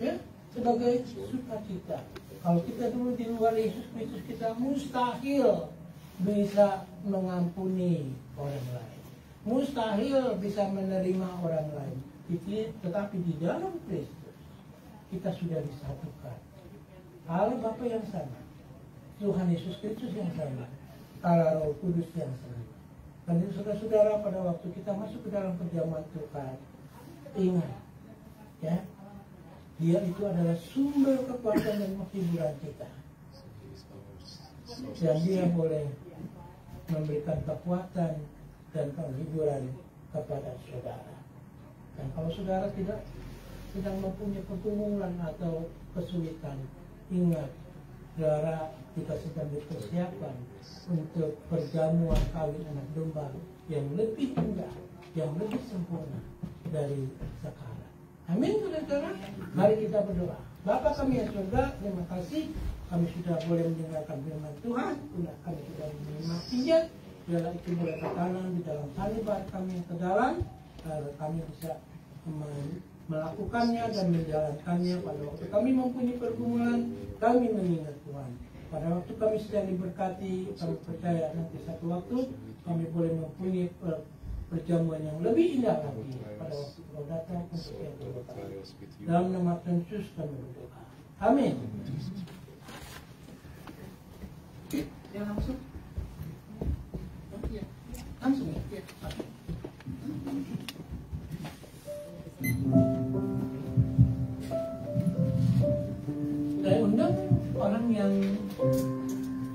ya, sebagai sukacita. Kalau kita dulu di luar Yesus Kristus, kita mustahil bisa mengampuni orang lain, mustahil bisa menerima orang lain. Tetapi di dalam Kristus kita sudah disatukan. Allah Bapa yang sama, Tuhan Yesus Kristus yang sama, Allah Roh Kudus yang sama. Dan itu saudara-saudara, pada waktu kita masuk ke dalam perjamuan Tuhan, ingat, ya, Dia itu adalah sumber kekuatan dan penghiburan kita. Dan Dia boleh memberikan kekuatan dan penghiburan kepada saudara. Dan kalau saudara tidak sedang mempunyai pergumulan atau kesulitan, ingat, saudara, kita sedang dipersiapkan untuk perjamuan kawin anak domba yang lebih indah, yang lebih sempurna dari sekarang. Amin, saudara. Mari kita berdoa. Bapa kami yang surga, terima kasih kami sudah boleh mendengarkan firman Tuhan, kami sudah menerima Injil. Biarlah itu boleh tertanam di dalam hati kami yang ke dalam, agar kami bisa melakukannya dan menjalankannya. Pada waktu kami mempunyai pergumulan, kami mengingat Tuhan. Pada waktu kami sedang diberkati, kami percaya nanti satu waktu kami boleh mempunyai perjamuan yang lebih indah lagi pada waktu kau datang untuk yang kedua kali. Dalam nama Tuhan Yesus kami berdoa. Amin. Ya, langsung. Langsung ya. Saya undang orang yang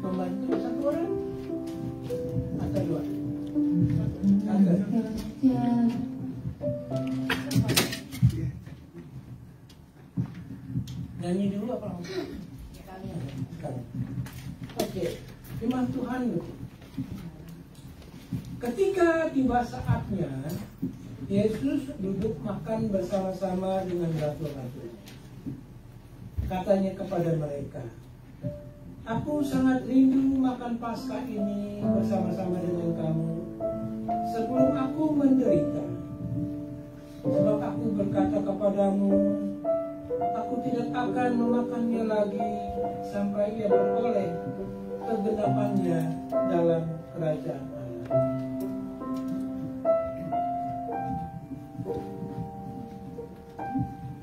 membantu, satu orang atau dua? Satu. Nyanyi dulu apa langsung? Oke, firman Tuhan. Ketika tiba saatnya, Yesus duduk makan bersama-sama dengan rasul-rasul. Katanya kepada mereka, "Aku sangat rindu makan Paskah ini bersama-sama dengan kamu sebelum aku menderita. Sebab aku berkata kepadamu, aku tidak akan memakannya lagi sampai ia beroleh kegenapannya dalam kerajaan Allah."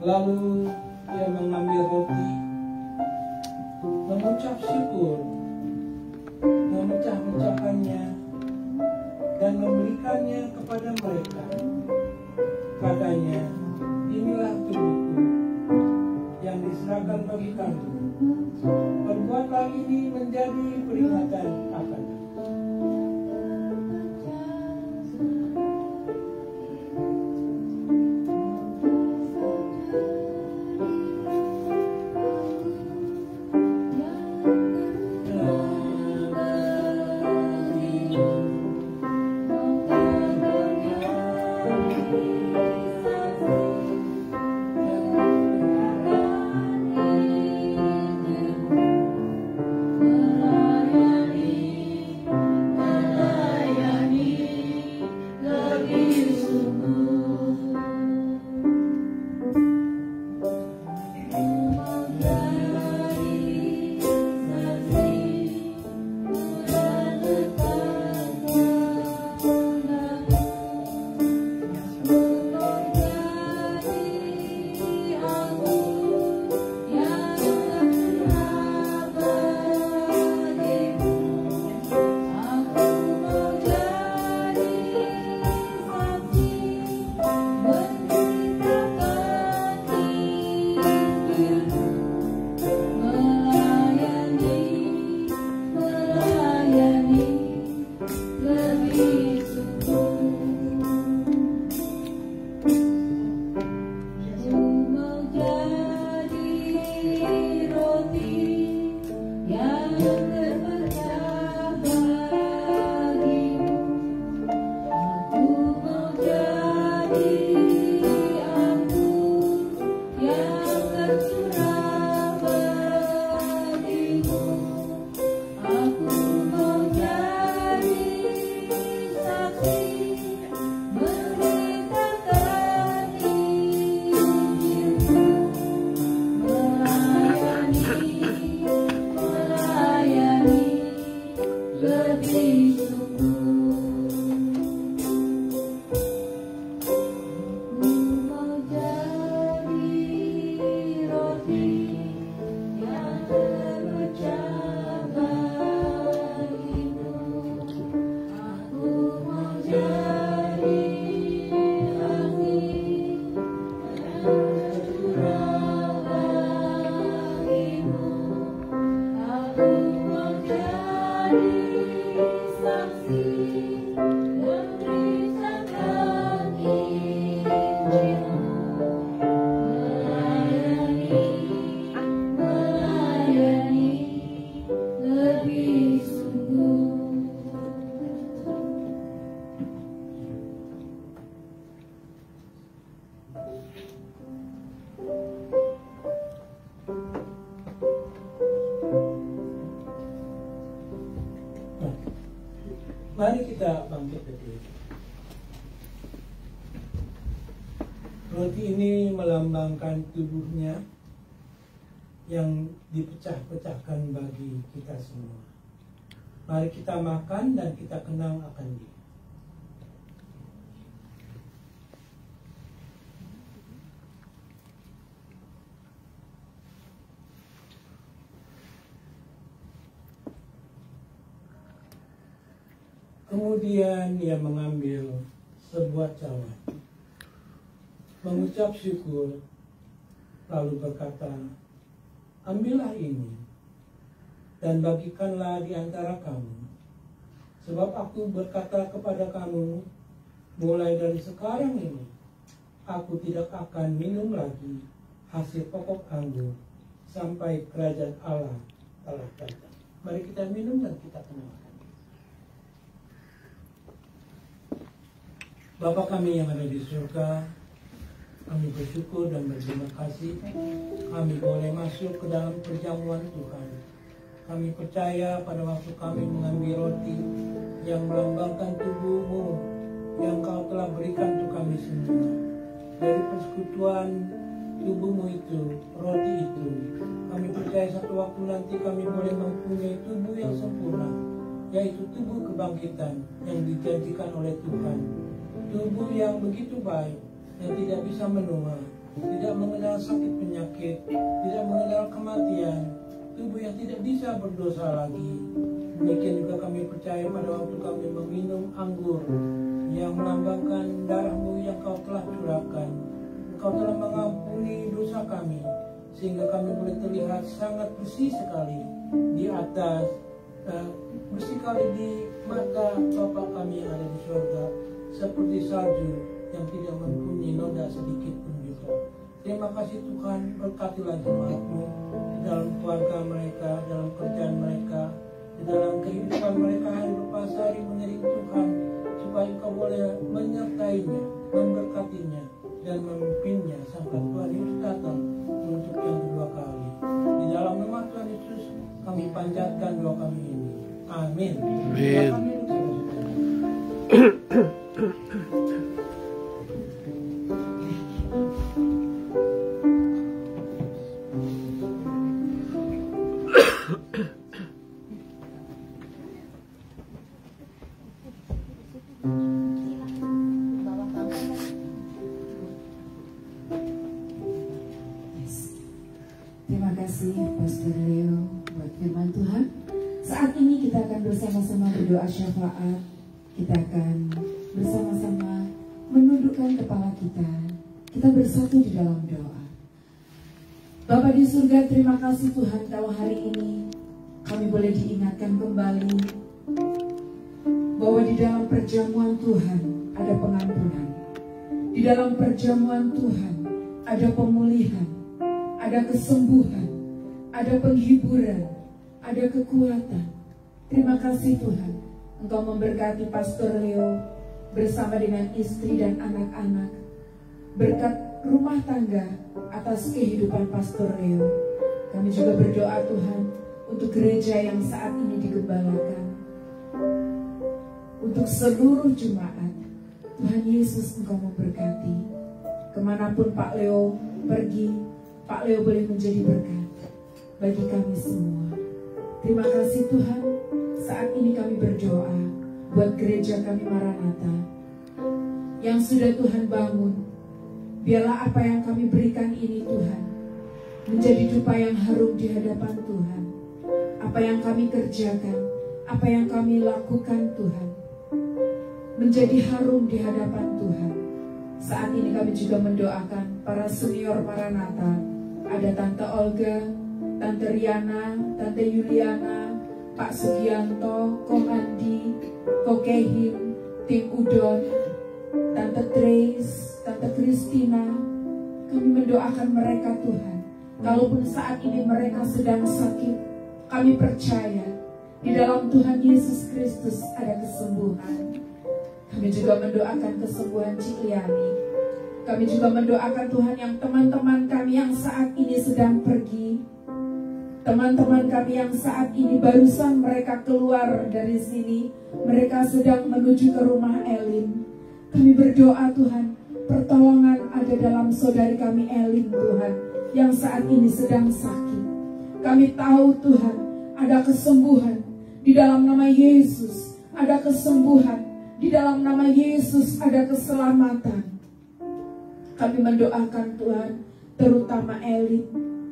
Lalu Dia mengambil roti, mengucap syukur, memecah-mecahkannya, dan memberikannya kepada mereka. Katanya, "Inilah tubuhku yang diserahkan bagi kamu. Perbuatlah ini menjadi peringatan akan aku." Melayani menyumbangkan tubuhnya yang dipecah-pecahkan bagi kita semua. Mari kita makan dan kita kenang akan Dia. Kemudian Ia mengambil sebuah cawan, mengucap syukur, lalu berkata, "Ambillah ini dan bagikanlah di antara kamu. Sebab aku berkata kepada kamu, mulai dari sekarang ini, aku tidak akan minum lagi hasil pokok anggur sampai kerajaan Allah telah datang." Mari kita minum dan kita kenalkan. Bapa kami yang ada di surga, kami bersyukur dan berterima kasih kami boleh masuk ke dalam perjamuan Tuhan. Kami percaya pada waktu kami mengambil roti yang melambangkan tubuh-Mu yang Kau telah berikan untuk kami semua. Dari persekutuan tubuh-Mu itu, roti itu, kami percaya satu waktu nanti kami boleh mempunyai tubuh yang sempurna, yaitu tubuh kebangkitan yang dijanjikan oleh Tuhan. Tubuh yang begitu baik, yang tidak bisa menua, tidak mengenal sakit penyakit, tidak mengenal kematian, tubuh yang tidak bisa berdosa lagi. Demikian juga kami percaya pada waktu kami meminum anggur yang melambangkan darah-Mu yang Kau telah curahkan. Kau telah mengampuni dosa kami, sehingga kami boleh terlihat sangat bersih sekali di atas, bersih sekali di mata Bapa kami yang ada di surga, seperti salju yang tidak mempunyai noda sedikit pun juga. Terima kasih Tuhan, berkatilah jemaat-Mu di dalam keluarga mereka, dalam kerjaan mereka, di dalam kehidupan mereka hari lepas hari mengiring Tuhan, supaya Engkau boleh menyertainya, memberkatinya, dan memimpinnya sampai Tuhan Yesus datang untuk yang kedua kali. Di dalam nama Tuhan Yesus kami panjatkan doa kami ini. Amin. Terima kasih Pastor Leo buat firman Tuhan. Saat ini kita akan bersama-sama berdoa syafaat. Kita akan bersama-sama menundukkan kepala kita. Kita bersatu di dalam doa. Bapa di surga, terima kasih Tuhan kalau hari ini kami boleh diingatkan kembali bahwa di dalam perjamuan Tuhan ada pengampunan. Di dalam perjamuan Tuhan ada pemulihan, ada kesembuhan, ada penghiburan, ada kekuatan. Terima kasih Tuhan, Engkau memberkati Pastor Leo bersama dengan istri dan anak-anak. Berkat rumah tangga atas kehidupan Pastor Leo. Kami juga berdoa Tuhan untuk gereja yang saat ini digembalakan, untuk seluruh jemaat. Tuhan Yesus, Engkau memberkati. Kemanapun Pak Leo pergi, Pak Leo boleh menjadi berkat bagi kami semua. Terima kasih Tuhan. Saat ini kami berdoa buat gereja kami Maranatha yang sudah Tuhan bangun. Biarlah apa yang kami berikan ini Tuhan menjadi dupa yang harum di hadapan Tuhan. Apa yang kami kerjakan, apa yang kami lakukan Tuhan, menjadi harum di hadapan Tuhan. Saat ini kami juga mendoakan para senior Maranatha. Ada Tante Olga, Tante Riana, Tante Yuliana, Pak Sugianto, Komandi, Kokehin, Tim Udon, Tante Trace, Tante Christina. Kami mendoakan mereka Tuhan. Kalaupun saat ini mereka sedang sakit, kami percaya di dalam Tuhan Yesus Kristus ada kesembuhan. Kami juga mendoakan kesembuhan Cikliani. Kami juga mendoakan Tuhan yang teman-teman kami yang saat ini sedang pergi. Teman-teman kami yang saat ini barusan mereka keluar dari sini. Mereka sedang menuju ke rumah Elin. Kami berdoa Tuhan, pertolongan ada dalam saudari kami Elin Tuhan, yang saat ini sedang sakit. Kami tahu Tuhan, ada kesembuhan di dalam nama Yesus, ada kesembuhan di dalam nama Yesus, ada keselamatan. Kami mendoakan Tuhan, terutama Elin,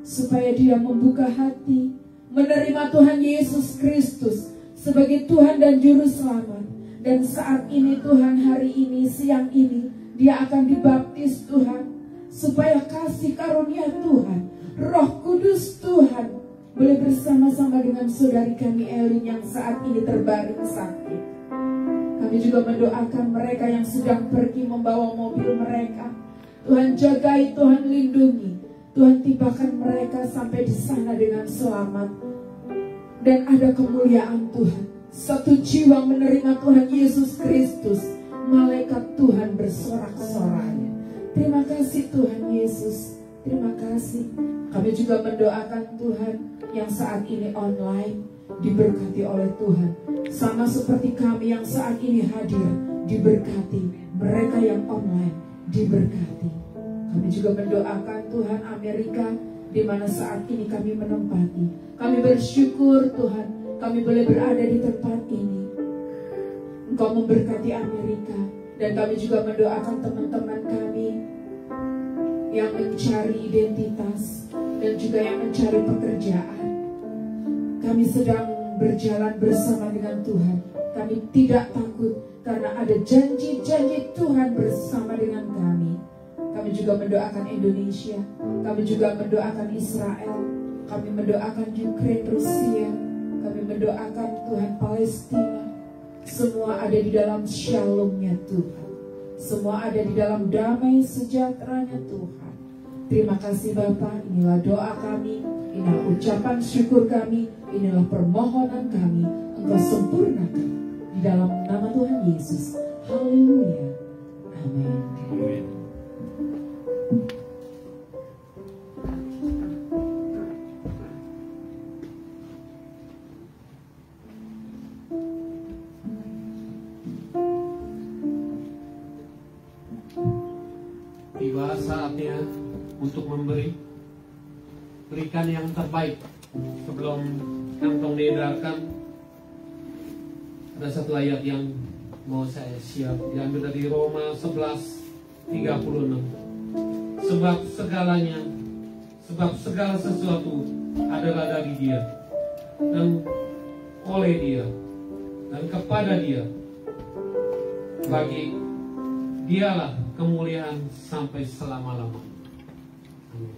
supaya dia membuka hati, menerima Tuhan Yesus Kristus sebagai Tuhan dan Juru Selamat. Dan saat ini Tuhan, hari ini, siang ini, dia akan dibaptis Tuhan, supaya kasih karunia Tuhan, Roh Kudus Tuhan, boleh bersama-sama dengan saudari kami Elin yang saat ini terbaring sakit. Kami juga mendoakan mereka yang sedang pergi membawa mobil mereka. Tuhan jagai, Tuhan lindungi, Tuhan tibakan mereka sampai di sana dengan selamat. Dan ada kemuliaan Tuhan. Satu jiwa menerima Tuhan Yesus Kristus, malaikat Tuhan bersorak-sorai. Terima kasih Tuhan Yesus, terima kasih. Kami juga mendoakan Tuhan yang saat ini online, diberkati oleh Tuhan. Sama seperti kami yang saat ini hadir, diberkati. Mereka yang online, diberkati. Kami juga mendoakan Tuhan Amerika, di mana saat ini kami menempati. Kami bersyukur Tuhan, kami boleh berada di tempat ini. Engkau memberkati Amerika. Dan kami juga mendoakan teman-teman kami yang mencari identitas dan juga yang mencari pekerjaan. Kami sedang berjalan bersama dengan Tuhan. Kami tidak takut karena ada janji-janji Tuhan bersama dengan kami. Kami juga mendoakan Indonesia. Kami juga mendoakan Israel. Kami mendoakan Ukraina, Rusia. Kami mendoakan Tuhan Palestina. Semua ada di dalam shalom-Nya Tuhan. Semua ada di dalam damai sejahtera-Nya Tuhan. Terima kasih Bapa. Inilah doa kami, inilah ucapan syukur kami, inilah permohonan kami. Engkau sempurnakan di dalam nama Tuhan Yesus. Haleluya. Amin. Amin. Tiba saatnya untuk berikan yang terbaik. Sebelum kantong diedarkan, ada satu ayat yang mau saya siap diambil dari Roma 11:36. Sebab segala sesuatu adalah dari Dia dan oleh Dia dan kepada Dia. Bagi Dialah kemuliaan sampai selama-lamanya. Amin.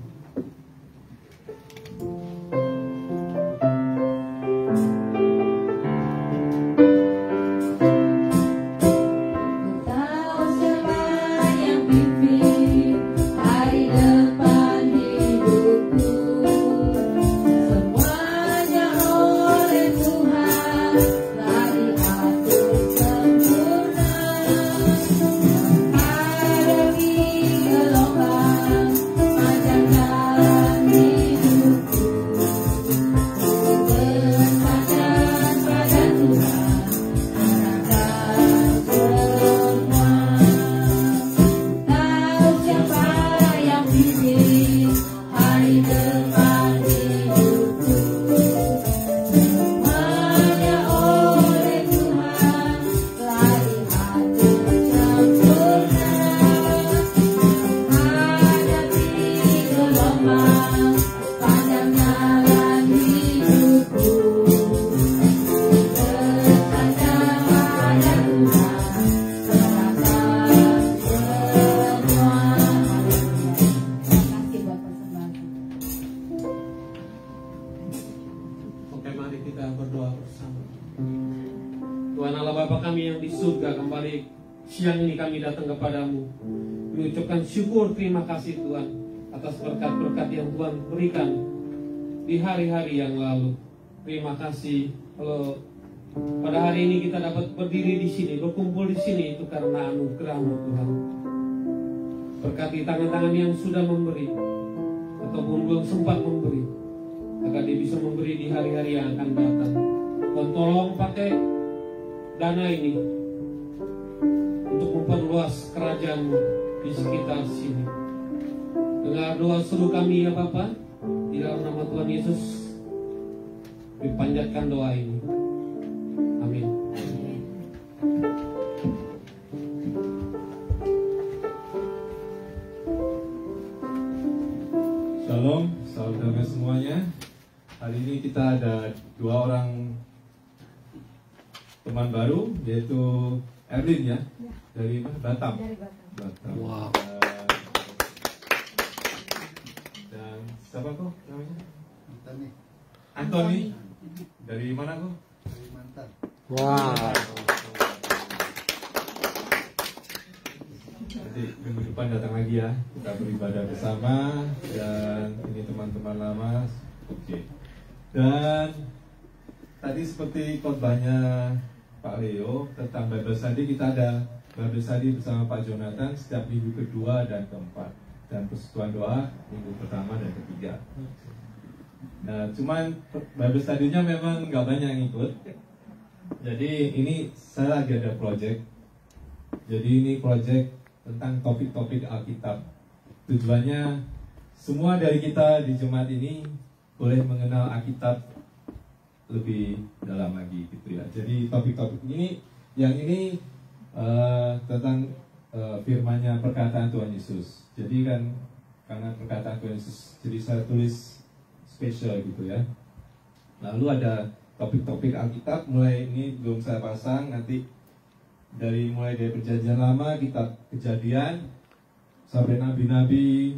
Siang ini kami datang kepadamu mengucapkan syukur, terima kasih Tuhan atas berkat-berkat yang Tuhan berikan di hari-hari yang lalu. Terima kasih kalau pada hari ini kita dapat berdiri di sini, berkumpul di sini, itu karena anugerah-Mu Tuhan. Berkati tangan-tangan yang sudah memberi ataupun belum sempat memberi, agar dia bisa memberi di hari-hari yang akan datang. Dan tolong pakai dana ini untuk memperluas kerajaan-Mu di di sekitar sini. Dengar doa seru kami ya Bapa, di dalam nama Tuhan Yesus dipanjatkan doa ini. Amin. Shalom, saudara semuanya. Hari ini kita ada 2 orang teman baru, yaitu Erlin ya, dari mana? Batam. Batam. Wow. Dan siapa kok namanya? Antoni. Antoni. Dari mana kok? Dari Mantan. Wow. Nanti minggu depan datang lagi ya, kita beribadah bersama. Dan ini teman-teman lama. Oke. Dan tadi seperti khotbahnya Pak Leo tentang Bible Study, kita ada Bible Study bersama Pak Jonathan setiap minggu kedua dan keempat, dan persekutuan doa minggu pertama dan ketiga. Nah, cuman Bible Study-nya memang nggak banyak yang ikut. Jadi ini saya lagi ada project. Jadi ini project tentang topik-topik Alkitab. Tujuannya semua dari kita di jemaat ini boleh mengenal Alkitab lebih dalam lagi gitu ya. Jadi topik-topik ini, yang ini tentang firman-Nya, perkataan Tuhan Yesus. Jadi kan karena perkataan Tuhan Yesus, jadi saya tulis spesial gitu ya. Lalu ada topik-topik Alkitab, mulai ini belum saya pasang, nanti mulai dari Perjanjian Lama, kitab Kejadian sampai nabi-nabi,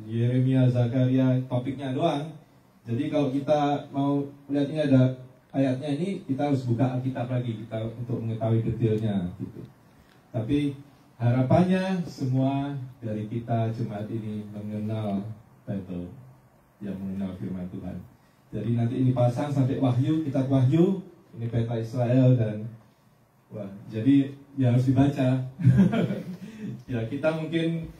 Yeremia, Zakaria, topiknya doang. Jadi kalau kita mau lihat ini ada ayatnya ini, kita harus buka Alkitab lagi kita untuk mengetahui detailnya gitu. Tapi harapannya semua dari kita jemaat ini mengenal Bible, yang mengenal firman Tuhan. Jadi nanti ini pasang sampai Wahyu, kitab Wahyu, ini peta Israel dan wah, jadi ya harus dibaca. Ya kita mungkin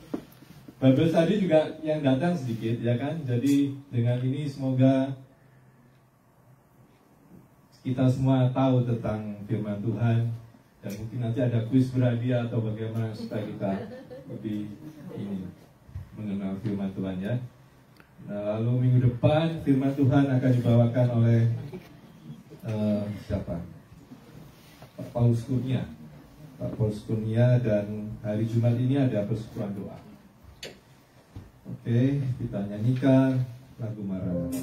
Bible Study juga yang datang sedikit ya kan. Jadi dengan ini semoga kita semua tahu tentang firman Tuhan, dan mungkin nanti ada kuis berhadiah atau bagaimana supaya kita lebih ini mengenal firman Tuhan ya. Nah, lalu minggu depan firman Tuhan akan dibawakan oleh siapa? Pak Paulus Kurnia. Pak Paulus Kurnia, dan hari Jumat ini ada persekutuan doa. Oke, kita nyanyikan lagu Maranatha.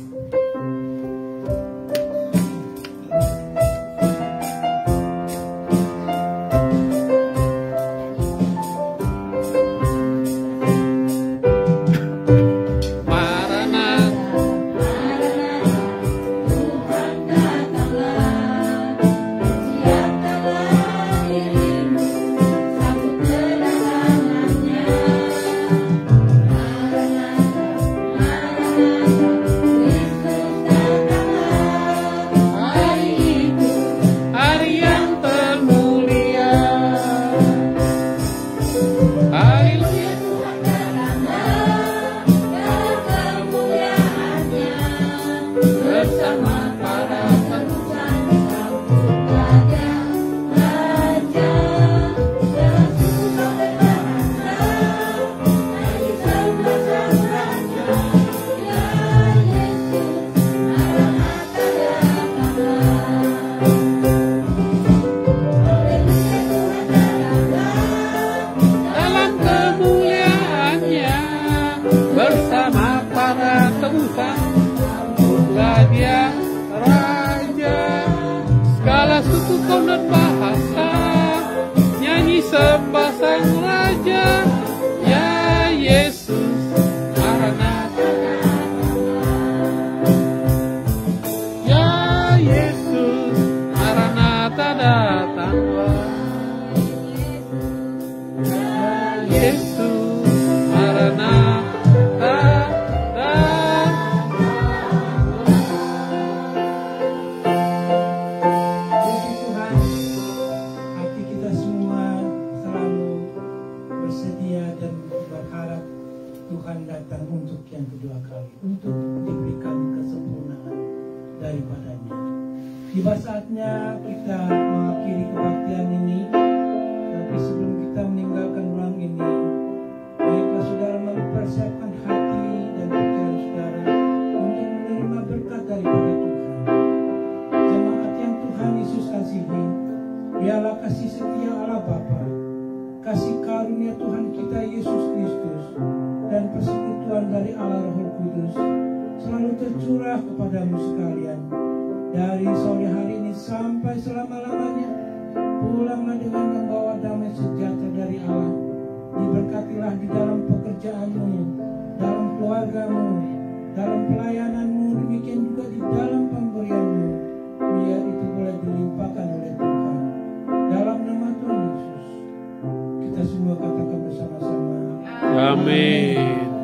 Tiba saatnya kita mengakhiri kebaktian ini. Tapi sebelum kita meninggalkan ruang ini, tercurah kepadamu sekalian. Dari sore hari ini sampai selama-lamanya, pulanglah dengan membawa damai sejahtera dari Allah. Diberkatilah di dalam pekerjaanmu, dalam keluargamu, dalam pelayananmu, demikian juga di dalam pemberianmu. Biar itu boleh dilimpahkan oleh Tuhan. Dalam nama Tuhan Yesus, kita semua katakan bersama-sama. Amin.